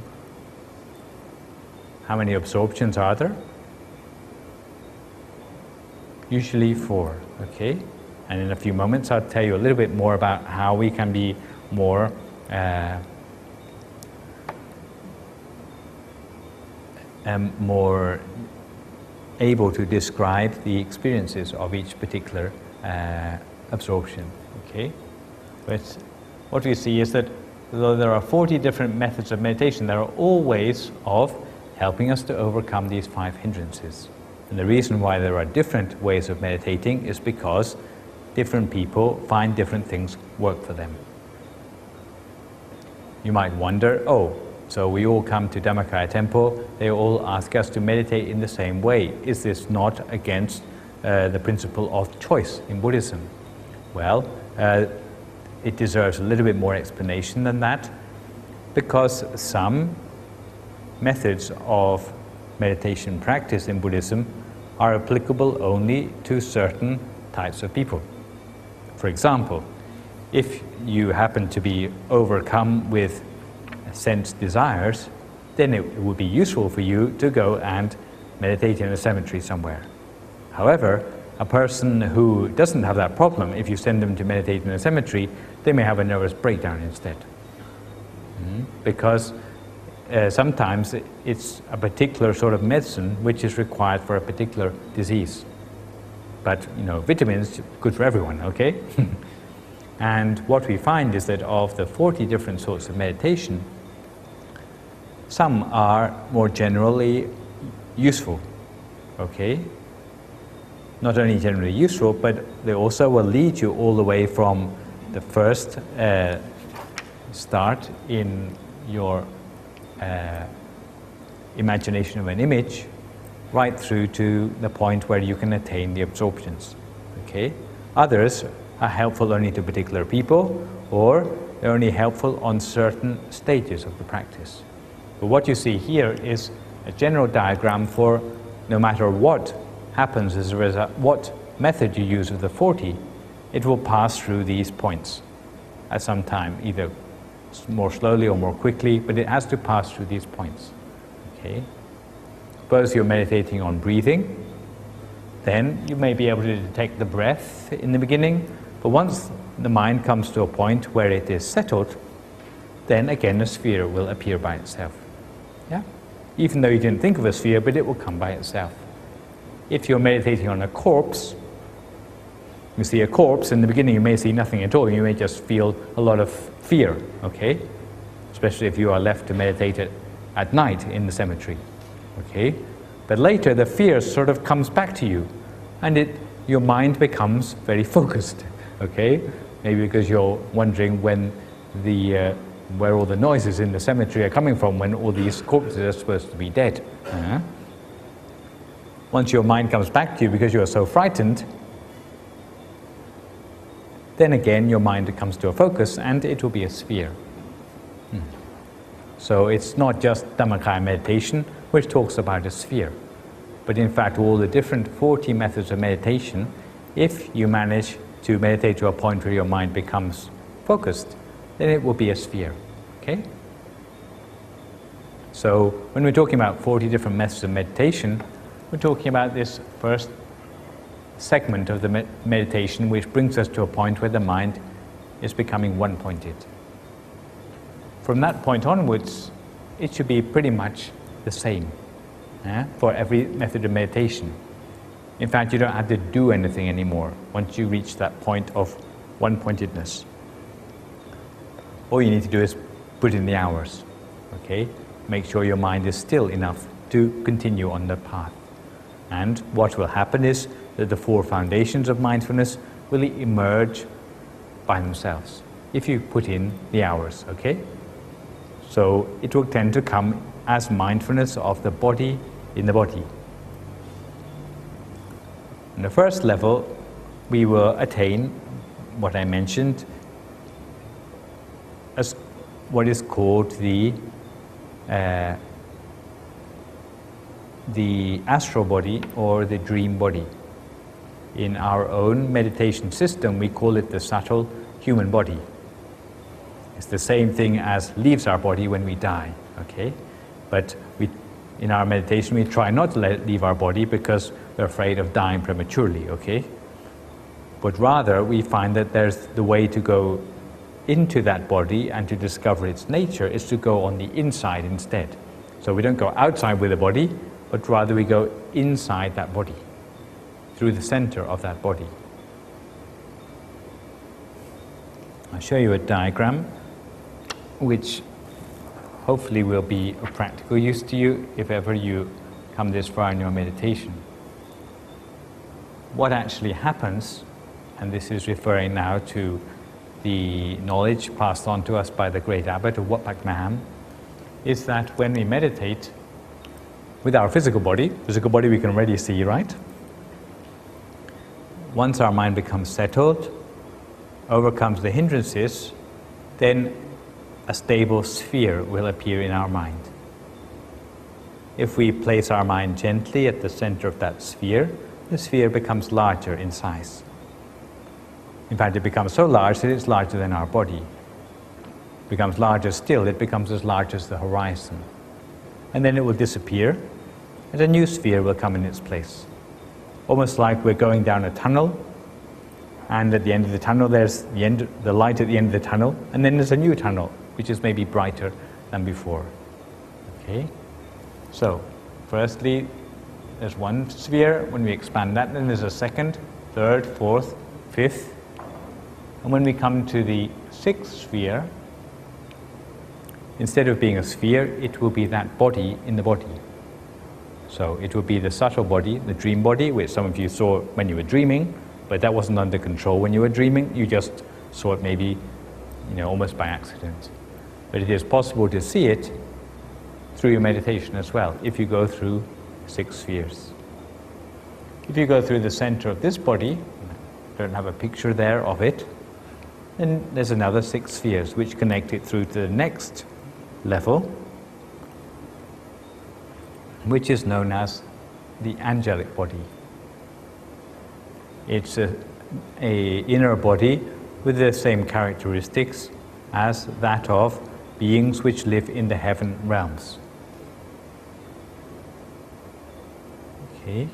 How many absorptions are there? Usually 4. Okay. And in a few moments, I'll tell you a little bit more about how we can be more more able to describe the experiences of each particular absorption. Okay? But what we see is that though there are 40 different methods of meditation, there are all ways of helping us to overcome these 5 hindrances. And the reason why there are different ways of meditating is because different people find different things work for them. You might wonder, oh, so we all come to Dhammakaya temple, they all ask us to meditate in the same way. Is this not against the principle of choice in Buddhism? Well, it deserves a little bit more explanation than that, because some methods of meditation practice in Buddhism are applicable only to certain types of people. For example, if you happen to be overcome with sense desires, then it would be useful for you to go and meditate in a cemetery somewhere. However, a person who doesn't have that problem, if you send them to meditate in a cemetery, they may have a nervous breakdown instead. Because sometimes it's a particular sort of medicine which is required for a particular disease. But vitamins good for everyone, okay? And what we find is that of the 40 different sorts of meditation, some are more generally useful, okay? Not only generally useful, but they also will lead you all the way from the first start in your imagination of an image right through to the point where you can attain the absorptions, okay? Others are helpful only to particular people, or they're only helpful on certain stages of the practice. But what you see here is a general diagram for no matter what happens as a result, what method you use of the 40, it will pass through these points at some time, either more slowly or more quickly, but it has to pass through these points, okay? Suppose you're meditating on breathing, then you may be able to detect the breath in the beginning, but once the mind comes to a point where it is settled, then again a sphere will appear by itself. Yeah? Even though you didn't think of a sphere, but it will come by itself. If you're meditating on a corpse, you see a corpse, in the beginning you may see nothing at all, you may just feel a lot of fear, okay? Especially if you are left to meditate at night in the cemetery, okay? But later the fear sort of comes back to you, and your mind becomes very focused, okay? Maybe because you're wondering when where all the noises in the cemetery are coming from, when all these corpses are supposed to be dead. Once your mind comes back to you because you are so frightened, then again your mind comes to a focus and it will be a sphere. So it's not just Dhammakaya meditation which talks about a sphere, but in fact all the different 40 methods of meditation, if you manage to meditate to a point where your mind becomes focused, then it will be a sphere, okay? So when we're talking about 40 different methods of meditation, we're talking about this first segment of the meditation which brings us to a point where the mind is becoming one-pointed. From that point onwards, it should be pretty much the same for every method of meditation. In fact, you don't have to do anything anymore once you reach that point of one-pointedness. All you need to do is put in the hours, okay? Make sure your mind is still enough to continue on the path. And what will happen is that the 4 foundations of mindfulness will emerge by themselves if you put in the hours, okay? So it will tend to come as mindfulness of the body in the body. In the first level, we will attain what I mentioned as what is called the astral body or the dream body. In our own meditation system, we call it the subtle human body. It's the same thing as leaves our body when we die, okay? But in our meditation, we try not to let it leave our body because we're afraid of dying prematurely, okay? But rather, we find that there's the way to go into that body and to discover its nature is to go on the inside instead. So we don't go outside with the body, but rather we go inside that body, through the center of that body. I'll show you a diagram which hopefully will be of practical use to you if ever you come this far in your meditation. What actually happens, and this is referring now to the knowledge passed on to us by the great abbot of Wat Pak Nam, is that when we meditate with our physical body we can already see, right? Once our mind becomes settled, overcomes the hindrances, then a stable sphere will appear in our mind. If we place our mind gently at the center of that sphere, the sphere becomes larger in size. In fact, it becomes so large that it's larger than our body. It becomes larger still, it becomes as large as the horizon. And then it will disappear, and a new sphere will come in its place. Almost like we're going down a tunnel, and at the end of the tunnel there's the light at the end of the tunnel, and then there's a new tunnel, which is maybe brighter than before. Okay, so firstly, there's one sphere. When we expand that, then there's a second, third, fourth, fifth. And when we come to the sixth sphere, instead of being a sphere, it will be that body in the body. So it will be the subtle body, the dream body, which some of you saw when you were dreaming, but that wasn't under control when you were dreaming. You just saw it maybe, almost by accident. But it is possible to see it through your meditation as well, if you go through 6 spheres. If you go through the center of this body, don't have a picture there of it, then there's another 6 spheres which connect it through to the next level, which is known as the angelic body. It's a inner body with the same characteristics as that of beings which live in the heaven realms. Okay.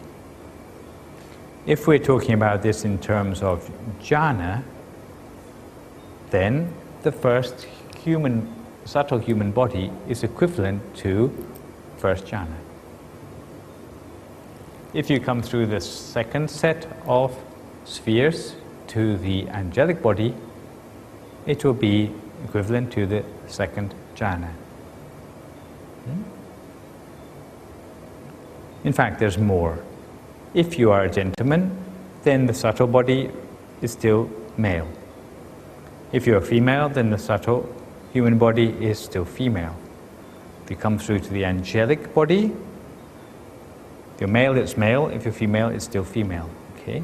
If we're talking about this in terms of jhana, then the first subtle human body is equivalent to first jhana. If you come through the second set of spheres to the angelic body, it will be equivalent to the second jhana. In fact, there's more. If you are a gentleman, then the subtle body is still male. If you're a female, then the subtle human body is still female. If you come through to the angelic body, if you're male, it's male. If you're female, it's still female. Okay?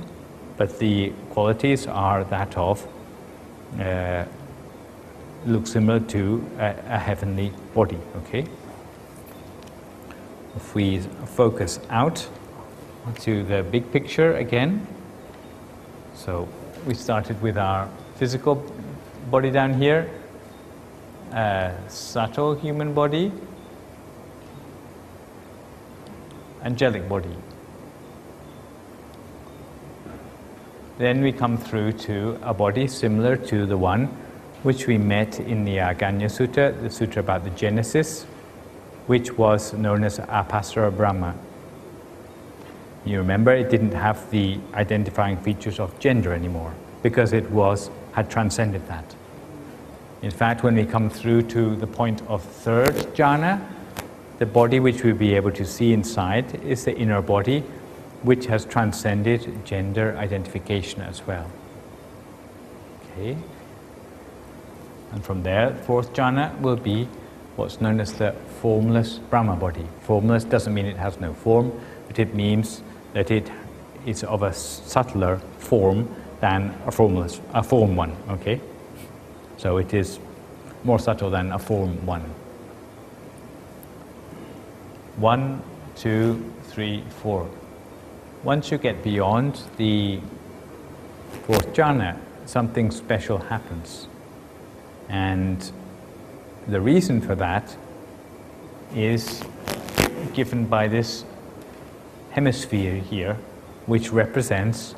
But the qualities are that of, look similar to a heavenly body. Okay? If we focus out to the big picture again, so we started with our physical body down here, subtle human body, angelic body. Then we come through to a body similar to the one which we met in the Aganya Sutta, the sutta about the Genesis, which was known as Apasara Brahma. You remember, it didn't have the identifying features of gender anymore because it had transcended that. In fact, when we come through to the point of third jhana, the body which we'll be able to see inside is the inner body, which has transcended gender identification as well. Okay. And from there, fourth jhana will be what's known as the formless Brahma body. Formless doesn't mean it has no form, but it means that it is of a subtler form than a form one. Okay, so it is more subtle than a form one. 1, 2, 3, 4. Once you get beyond the fourth jhana, something special happens. And the reason for that is given by this hemisphere here, which represents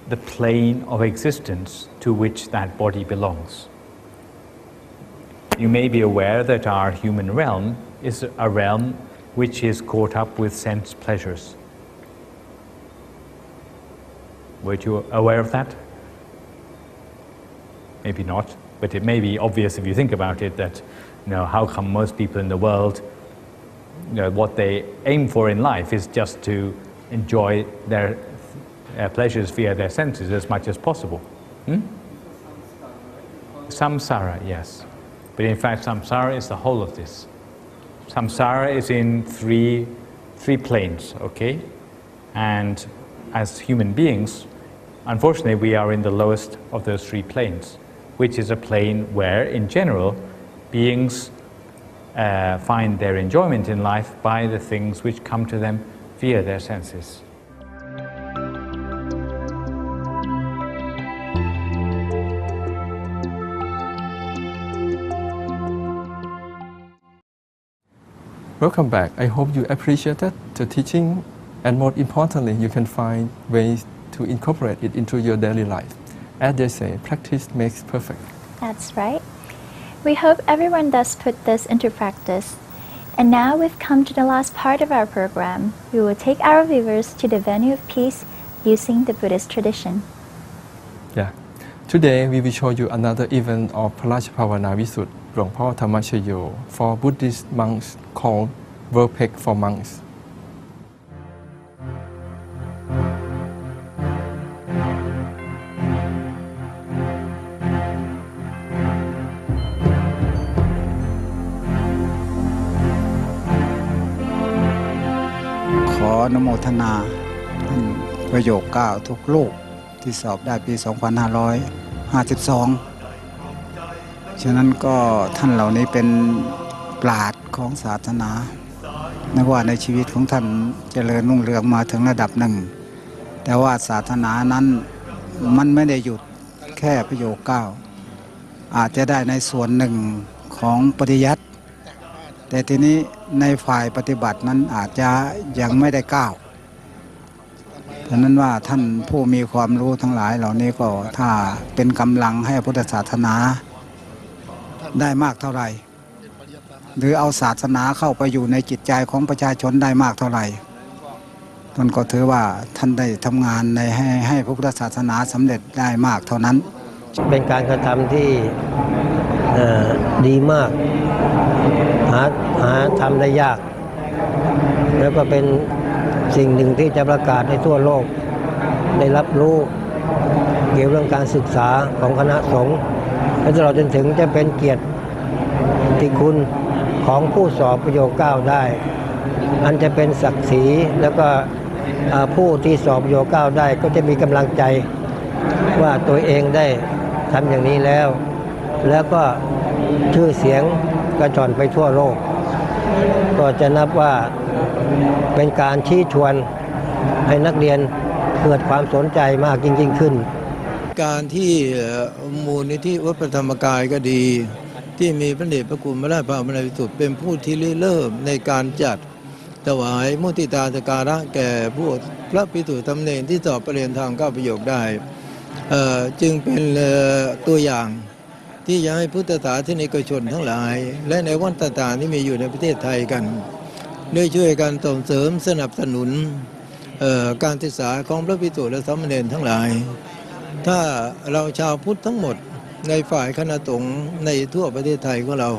the plane of existence to which that body belongs. You may be aware that our human realm is a realm which is caught up with sense pleasures. Were you aware of that? Maybe not, but it may be obvious if you think about it that, how come most people in the world, what they aim for in life is just to enjoy their pleasures via their senses as much as possible. Samsara, yes. But in fact, samsara is the whole of this. Samsara is in three planes, okay? And as human beings, unfortunately, we are in the lowest of those 3 planes, which is a plane where, in general, beings find their enjoyment in life by the things which come to them via their senses. Welcome back. I hope you appreciated the teaching, and more importantly, you can find ways to incorporate it into your daily life. As they say, practice makes perfect. That's right. We hope everyone does put this into practice. And now we've come to the last part of our program. We will take our viewers to the venue of peace using the Buddhist tradition. Yeah. Today we will show you another event of Paracha Pavana Visut, หลวงพ่อธรรมชโย for Buddhist monks called World Peg for Monks. ขออนุโมทนาท่านประโยค9ทุกลูกที่สอบได้ปี 2552 ฉะนั้นก็ท่านเหล่านี้เป็นปราชญ์ของศาสนาไม่ว่าในชีวิตของท่านเจริญรุ่งเรืองมาถึงระดับหนึ่งแต่ว่าศาสนานั้นมันไม่ได้หยุดแค่ประโยค9อาจจะได้ในส่วนหนึ่งของปริยัติแต่ทีนี้ในฝ่ายปฏิบัตินั้นอาจจะยังไม่ได้ก้าวฉะนั้นว่าท่านผู้มีความรู้ทั้งหลายเหล่านี้ก็ถ้าเป็นกำลังให้พุทธศาสนาได้มากเท่าไหร่หรือเอาศาสนาเข้าไปอยู่ในจิตใจของประชาชนได้มากเท่าไหร่ท่านก็ถือว่าท่านได้ทำงานในให้พระพุทธศาสนาสำเร็จได้มากเท่านั้นเป็นการกระทำที่ดีมากหาทำได้ยากแล้วก็เป็นสิ่งหนึ่งที่จะประกาศให้ทั่วโลกได้รับรู้เกี่ยวกับเรื่องการศึกษาของคณะสงฆ์และตลอดจนถึงจะเป็นเกียรติคุณของผู้สอบประโยค9ได้อันจะเป็นศักดิ์ศรีแล้วก็ผู้ที่สอบประโยค9ได้ก็จะมีกำลังใจว่าตัวเองได้ทำอย่างนี้แล้วก็ชื่อเสียงกระจรไปทั่วโลกก็จะนับว่าเป็นการชี้ชวนให้นักเรียนเกิดความสนใจมากยิ่งขึ้นการที่มูลนิธิวัดพระธรรมกายก็ดีที่มีพระเดชพระคุณพระราชภาวนาวิสุทธิ์เป็นผู้ที่เริ่มในการจัดถวายมุทิตาสการะแก่ผู้พระภิกษุสามเณรที่สอบประเรียนทาง9ประโยคได้จึงเป็นตัวอย่างที่จะให้พุทธศาสนิกชนทั้งหลายและในวัดต่างๆที่มีอยู่ในประเทศไทยกันได้ช่วยกันส่งเสริมสนับสนุนการศึกษาของพระภิกษุและสามเณรทั้งหลายถ้าเราชาวพุทธทั้งหมดในฝ่ายคณะสงฆ์ในทั่วประเทศไทยของเรา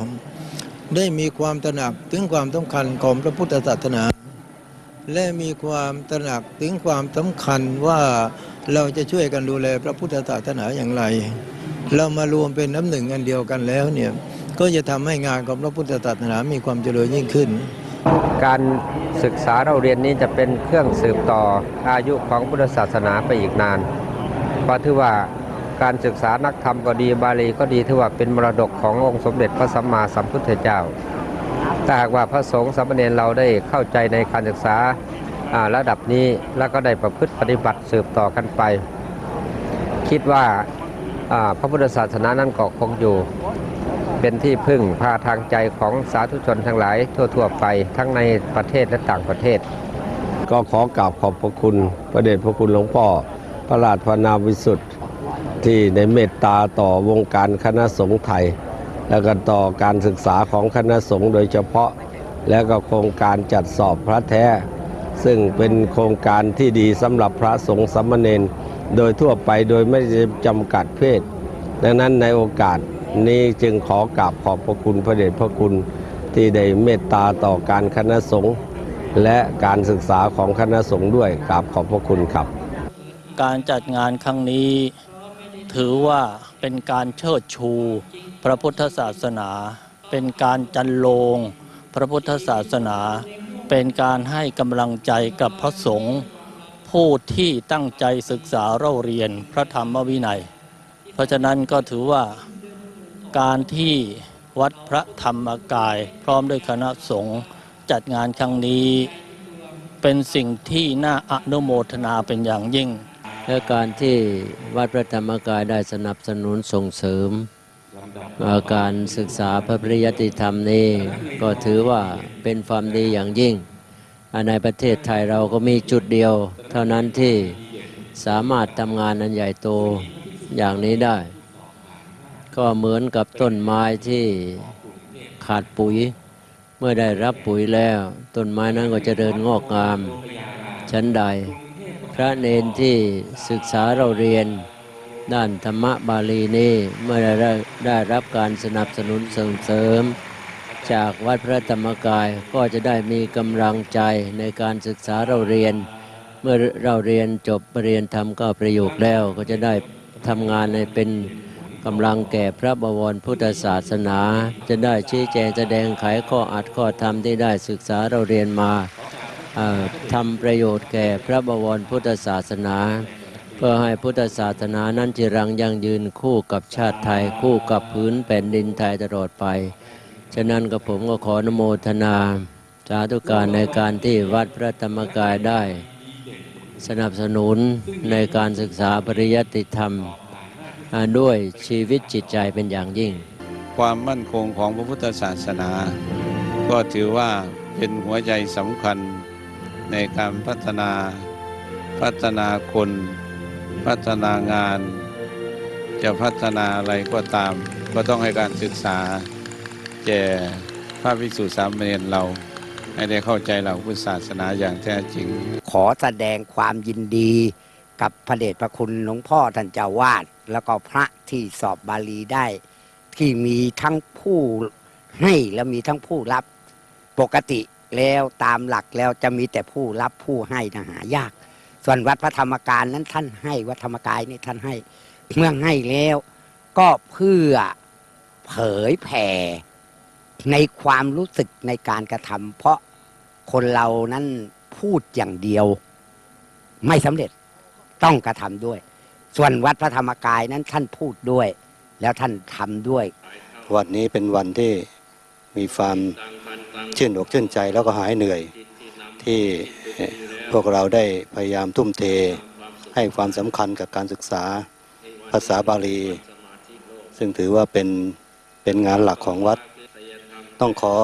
ได้มีความตระหนักถึงความสำคัญของพระพุทธศาสนาและมีความตระหนักถึงความสำคัญว่าเราจะช่วยกันดูแลพระพุทธศาสนาอย่างไรเรามารวมเป็นน้ำหนึ่งอันเดียวกันแล้วเนี่ยก็จะทำให้งานของพระพุทธศาสนามีความเจริญยิ่งขึ้นการศึกษาเราเรียนนี้จะเป็นเครื่องสืบต่ออายุของพุทธศาสนาไปอีกนานเพราะถือว่าการศึกษานักธรรมก็ดีบาลีก็ดีถือว่าเป็นมรดกขององค์สมเด็จพระสัมมาสัมพุทธเจ้าถ้าหากว่าพระสงฆ์สามเณรเราได้เข้าใจในการศึกษาระดับนี้แล้วก็ได้ประพฤติปฏิบัติสืบต่อกันไปคิดว่าพระพุทธศาสนานั้นก็คงอยู่เป็นที่พึ่งพาทางใจของสาธุชนทั้งหลายทั่วๆไปทั้งในประเทศและต่างประเทศก็ขอกราบขอบพระคุณพระเดชพระคุณหลวงพ่อพระราชภาวนาวิสุทธิ์ที่ได้เมตตาต่อวงการคณะสงฆ์ไทยและก็ต่อการศึกษาของคณะสงฆ์โดยเฉพาะและก็โครงการจัดสอบพระแท้ซึ่งเป็นโครงการที่ดีสำหรับพระสงฆ์สามเณรโดยทั่วไปโดยไม่จำกัดเพศดังนั้นในโอกาสนี้จึงขอกราบขอบพระคุณพระเดชพระคุณที่ได้เมตตาต่อการคณะสงฆ์และการศึกษาของคณะสงฆ์ด้วยกราบขอบพระคุณครับการจัดงานครั้งนี้ถือว่าเป็นการเชิดชูพระพุทธศาสนาเป็นการจันโลงพระพุทธศาสนาเป็นการให้กำลังใจกับพระสงฆ์ผู้ที่ตั้งใจศึกษาเล่าเรียนพระธรรมวินัยเพราะฉะนั้นก็ถือว่าการที่วัดพระธรรมกายพร้อมด้วยคณะสงฆ์จัดงานครั้งนี้เป็นสิ่งที่น่าอนุโมทนาเป็นอย่างยิ่งและการที่วัดพระธรรมกายได้สนับสนุนส่งเสริมการศึกษาพระปริยัติธรรมนี้ก็ถือว่าเป็นความดีอย่างยิ่งในประเทศไทยเราก็มีจุดเดียวเท่านั้นที่สามารถทำงานอันใหญ่โตอย่างนี้ได้ก็เหมือนกับต้นไม้ที่ขาดปุ๋ย เมื่อได้รับปุ๋ยแล้วต้นไม้นั้นก็จะเจริญงอกงามชั้นใดพระเนนที่ศึกษาเราเรียนด้านธรรมบาลีนี้เมื่อได้รับการสนับสนุนส่งเสริมจากวัดพระธรรมกายก็จะได้มีกำลังใจในการศึกษาเราเรียนเมื่อเราเรียนจบปริญญาธรรม9ประโยคแล้วก็จะได้ทำงานในเป็นกำลังแก่พระบวรพุทธศาสนาจะได้ชี้แจงแสดงไขข้ออัดข้อธรรมที่ได้ศึกษาเราเรียนมาทำประโยชน์แก่พระบวรพุทธศาสนาเพื่อให้พุทธศาสนานั้นจิรังยั่งยืนคู่กับชาติไทยคู่กับพื้นแผ่นดินไทยตลอดไปฉะนั้นกับผมก็ขออนุโมทนาสาธุการในการที่วัดพระธรรมกายได้สนับสนุนในการศึกษาปริยัติธรรมด้วยชีวิตจิตใจเป็นอย่างยิ่งความมั่นคงของพระพุทธศาสนาก็ถือว่าเป็นหัวใจสำคัญในการพัฒนาคนพัฒนางานจะพัฒนาอะไรก็ตามก็ต้องให้การศึกษาแก่พระภิกษุสามเณรเราให้ได้เข้าใจหลักพุทธศาสนาอย่างแท้จริงขอแสดงความยินดีกับพระเดชพระคุณหลวงพ่อท่านเจ้าวาดแล้วก็พระที่สอบบาลีได้ที่มีทั้งผู้ให้และมีทั้งผู้รับปกติแล้วตามหลักแล้วจะมีแต่ผู้รับผู้ให้นะหายากส่วนวัดพระธรรมกายนั้นท่านให้วัดธรรมกายนี่ท่านให้เมื่อให้แล้วก็เพื่อเผยแผ่ในความรู้สึกในการกระทำเพราะคนเรานั้นพูดอย่างเดียวไม่สำเร็จต้องกระทำด้วยส่วนวัดพระธรรมกายนั้นท่านพูดด้วยแล้วท่านทำด้วยวันนี้เป็นวันที่มีความชื่นอกชื่นใจแล้วก็หายเหนื่อยที่พวกเราได้พยายามทุ่มเทให้ความสำคัญกับการศึกษาภาษาบาลีซึ่งถือว่าเป็นงานหลักของวัดต้องขอ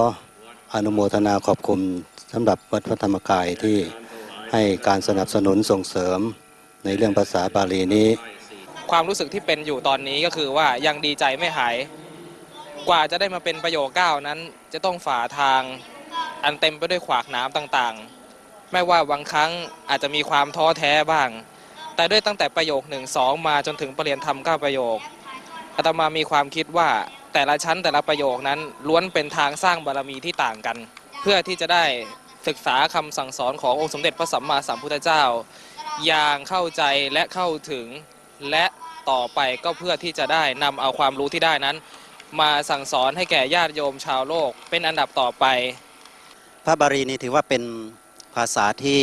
อนุโมทนาขอบคุณสำหรับวัดพระธรรมกายที่ให้การสนับสนุนส่งเสริมในเรื่องภาษาบาลีนี้ความรู้สึกที่เป็นอยู่ตอนนี้ก็คือว่ายังดีใจไม่หายกว่าจะได้มาเป็นประโยค9นั้นจะต้องฝ่าทางอันเต็มไปด้วยขวากหนามต่างๆไม่ว่าบางครั้งอาจจะมีความท้อแท้บ้างแต่ด้วยตั้งแต่ประโยค1 2มาจนถึงปริญญาธรรม9ประโยคอาตมามีความคิดว่าแต่ละชั้นแต่ละประโยคนั้นล้วนเป็นทางสร้างบารมีที่ต่างกันเพื่อที่จะได้ศึกษาคำสั่งสอนขององค์สมเด็จพระสัมมาสัมพุทธเจ้าอย่างเข้าใจและเข้าถึงและต่อไปก็เพื่อที่จะได้นำเอาความรู้ที่ได้นั้นมาสั่งสอนให้แก่ญาติโยมชาวโลกเป็นอันดับต่อไปพระบาลีนี้ถือว่าเป็นภาษาที่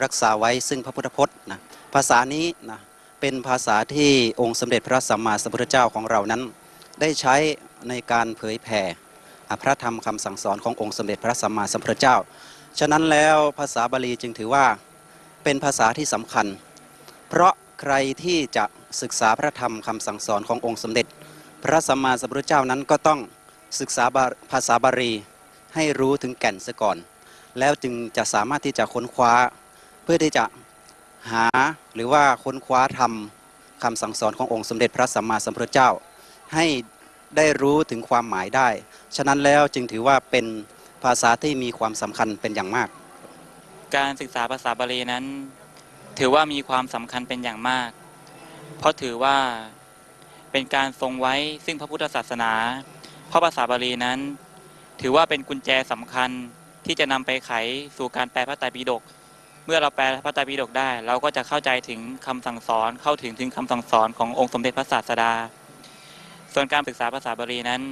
รักษาไว้ซึ่งพระพุทธพจน์นะภาษานี้นะเป็นภาษาที่องค์สมเด็จพระสัมมาสัมพุทธเจ้าของเรานั้นได้ใช้ในการเผยแผ่พระธรรมคำสั่งสอนขององค์สมเด็จพระสัมมาสัมพุทธเจ้าฉะนั้นแล้วภาษาบาลีจึงถือว่าเป็นภาษาที่สำคัญเพราะใครที่จะศึกษาพระธรรมคำสั่งสอนขององค์สมเด็จพระสัมมาสัมพุทธเจ้านั้นก็ต้องศึกษาภาษาบาลีให้รู้ถึงแก่นซะก่อนแล้วจึงจะสามารถที่จะค้นคว้าเพื่อที่จะหาหรือว่าค้นคว้าธรรมคำสั่งสอนขององค์สมเด็จพระสัมมาสัมพุทธเจ้าให้ได้รู้ถึงความหมายได้ฉะนั้นแล้วจึงถือว่าเป็นภาษาที่มีความสำคัญเป็นอย่างมากการศึกษาภาษาบาลีนั้นถือว่ามีความสำคัญเป็นอย่างมากเพราะถือว่าเป็นการทรงไว้ซึ่งพระพุทธศาสนาเพราะภาษาบาลีนั้นถือว่าเป็นกุญแจสำคัญที่จะนำไปไขสู่การแปลพระไตรปิฎกเมื่อเราแปลพระไตรปิฎกได้เราก็จะเข้าใจถึงคำสั่งสอนเข้าถึงคำสั่งสอนขององค์สมเด็จพระศาสดาส่วนการศึกษาภาษาบาลีนั้น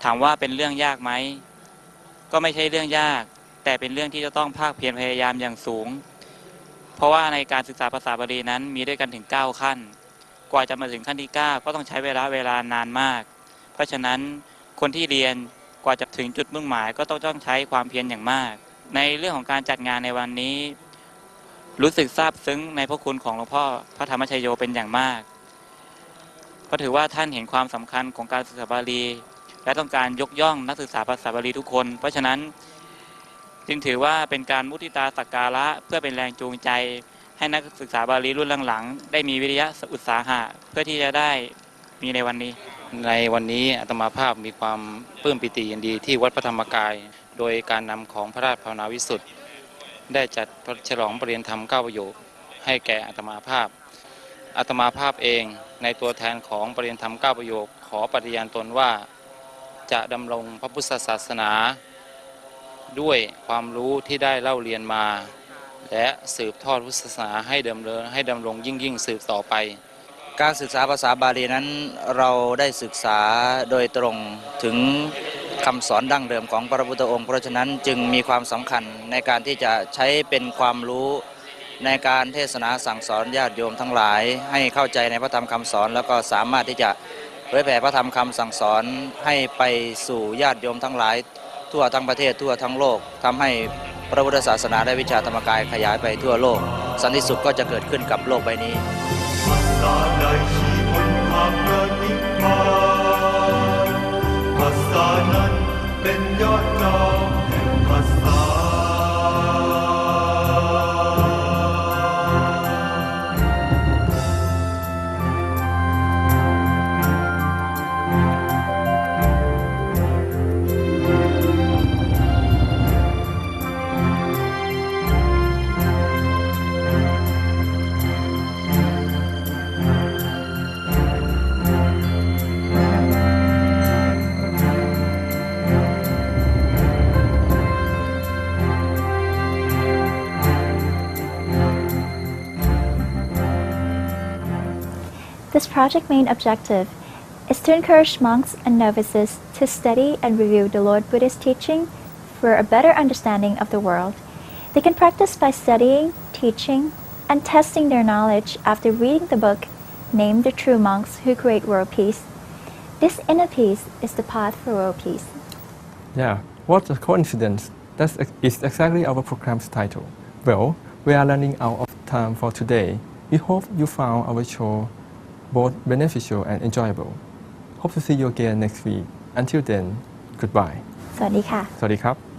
ถามว่าเป็นเรื่องยากไหมก็ไม่ใช่เรื่องยากแต่เป็นเรื่องที่จะต้องภาคเพียรพยายามอย่างสูงเพราะว่าในการศึกษาภาษาบาลีนั้นมีด้วยกันถึง9ขั้นกว่าจะมาถึงขั้นที่9ก็ต้องใช้เวลานานมากเพราะฉะนั้นคนที่เรียนกว่าจะถึงจุดมุ่งหมายก็ต้องใช้ความเพียรอย่างมากในเรื่องของการจัดงานในวันนี้รู้สึกซาบซึ้งในพระคุณของหลวงพ่อพระธรรมชโยเป็นอย่างมากเพราะถือว่าท่านเห็นความสำคัญของการศึกษาบาลีและต้องการยกย่องนักศึกษาภาษาบาลีทุกคนเพราะฉะนั้นจึงถือว่าเป็นการมุทิตาสักการะเพื่อเป็นแรงจูงใจให้นักศึกษาบาลีรุ่นหลังๆได้มีวิริยะอุตสาหะเพื่อที่จะได้มีในวันนี้ ในวันนี้อาตมาภาพมีความปลื้มปิติยินดีที่วัดพระธรรมกายโดยการนำของพระราชภาวนาวิสุทธิ์ได้จัดฉลองปริญญาธรรม9 ประโยคให้แก่อาตมาภาพอาตมาภาพเองในตัวแทนของปริญญาธรรม9 ประโยคขอปฏิญาณตนว่าจะดำรงพระพุทธศาสนาด้วยความรู้ที่ได้เล่าเรียนมาและสืบทอดพุทธศาสนาให้ดำรงยิ่งสืบต่อไปการศึกษาภาษาบาลีนั้นเราได้ศึกษาโดยตรงถึงคำสอนดั้งเดิมของพระพุทธองค์เพราะฉะนั้นจึงมีความสำคัญในการที่จะใช้เป็นความรู้ในการเทศนาสั่งสอนญาติโยมทั้งหลายให้เข้าใจในพระธรรมคำสอนแล้วก็สามารถที่จะเผยแผ่พระธรรมคำสั่งสอนให้ไปสู่ญาติโยมทั้งหลายทั่วทั้งประเทศทั่วทั้งโลกทำให้พระพุทธศาสนาและวิชาธรรมกายขยายไปทั่วโลกสันติสุขก็จะเกิดขึ้นกับโลกใบนี้ภาษานั้นเป็นยอดดาวแห่งภาษา This project's main objective is to encourage monks and novices to study and review the Lord Buddha's teaching for a better understanding of the world. They can practice by studying, teaching, and testing their knowledge after reading the book named The True Monks Who Create World Peace. This inner peace is the path for world peace. Yeah, what a coincidence. That is exactly our program's title. Well, we are running out of time for today. We hope you found our show both beneficial and enjoyable. Hope to see you again next week. Until then, goodbye. สวัสดีค่ะ สวัสดีครับ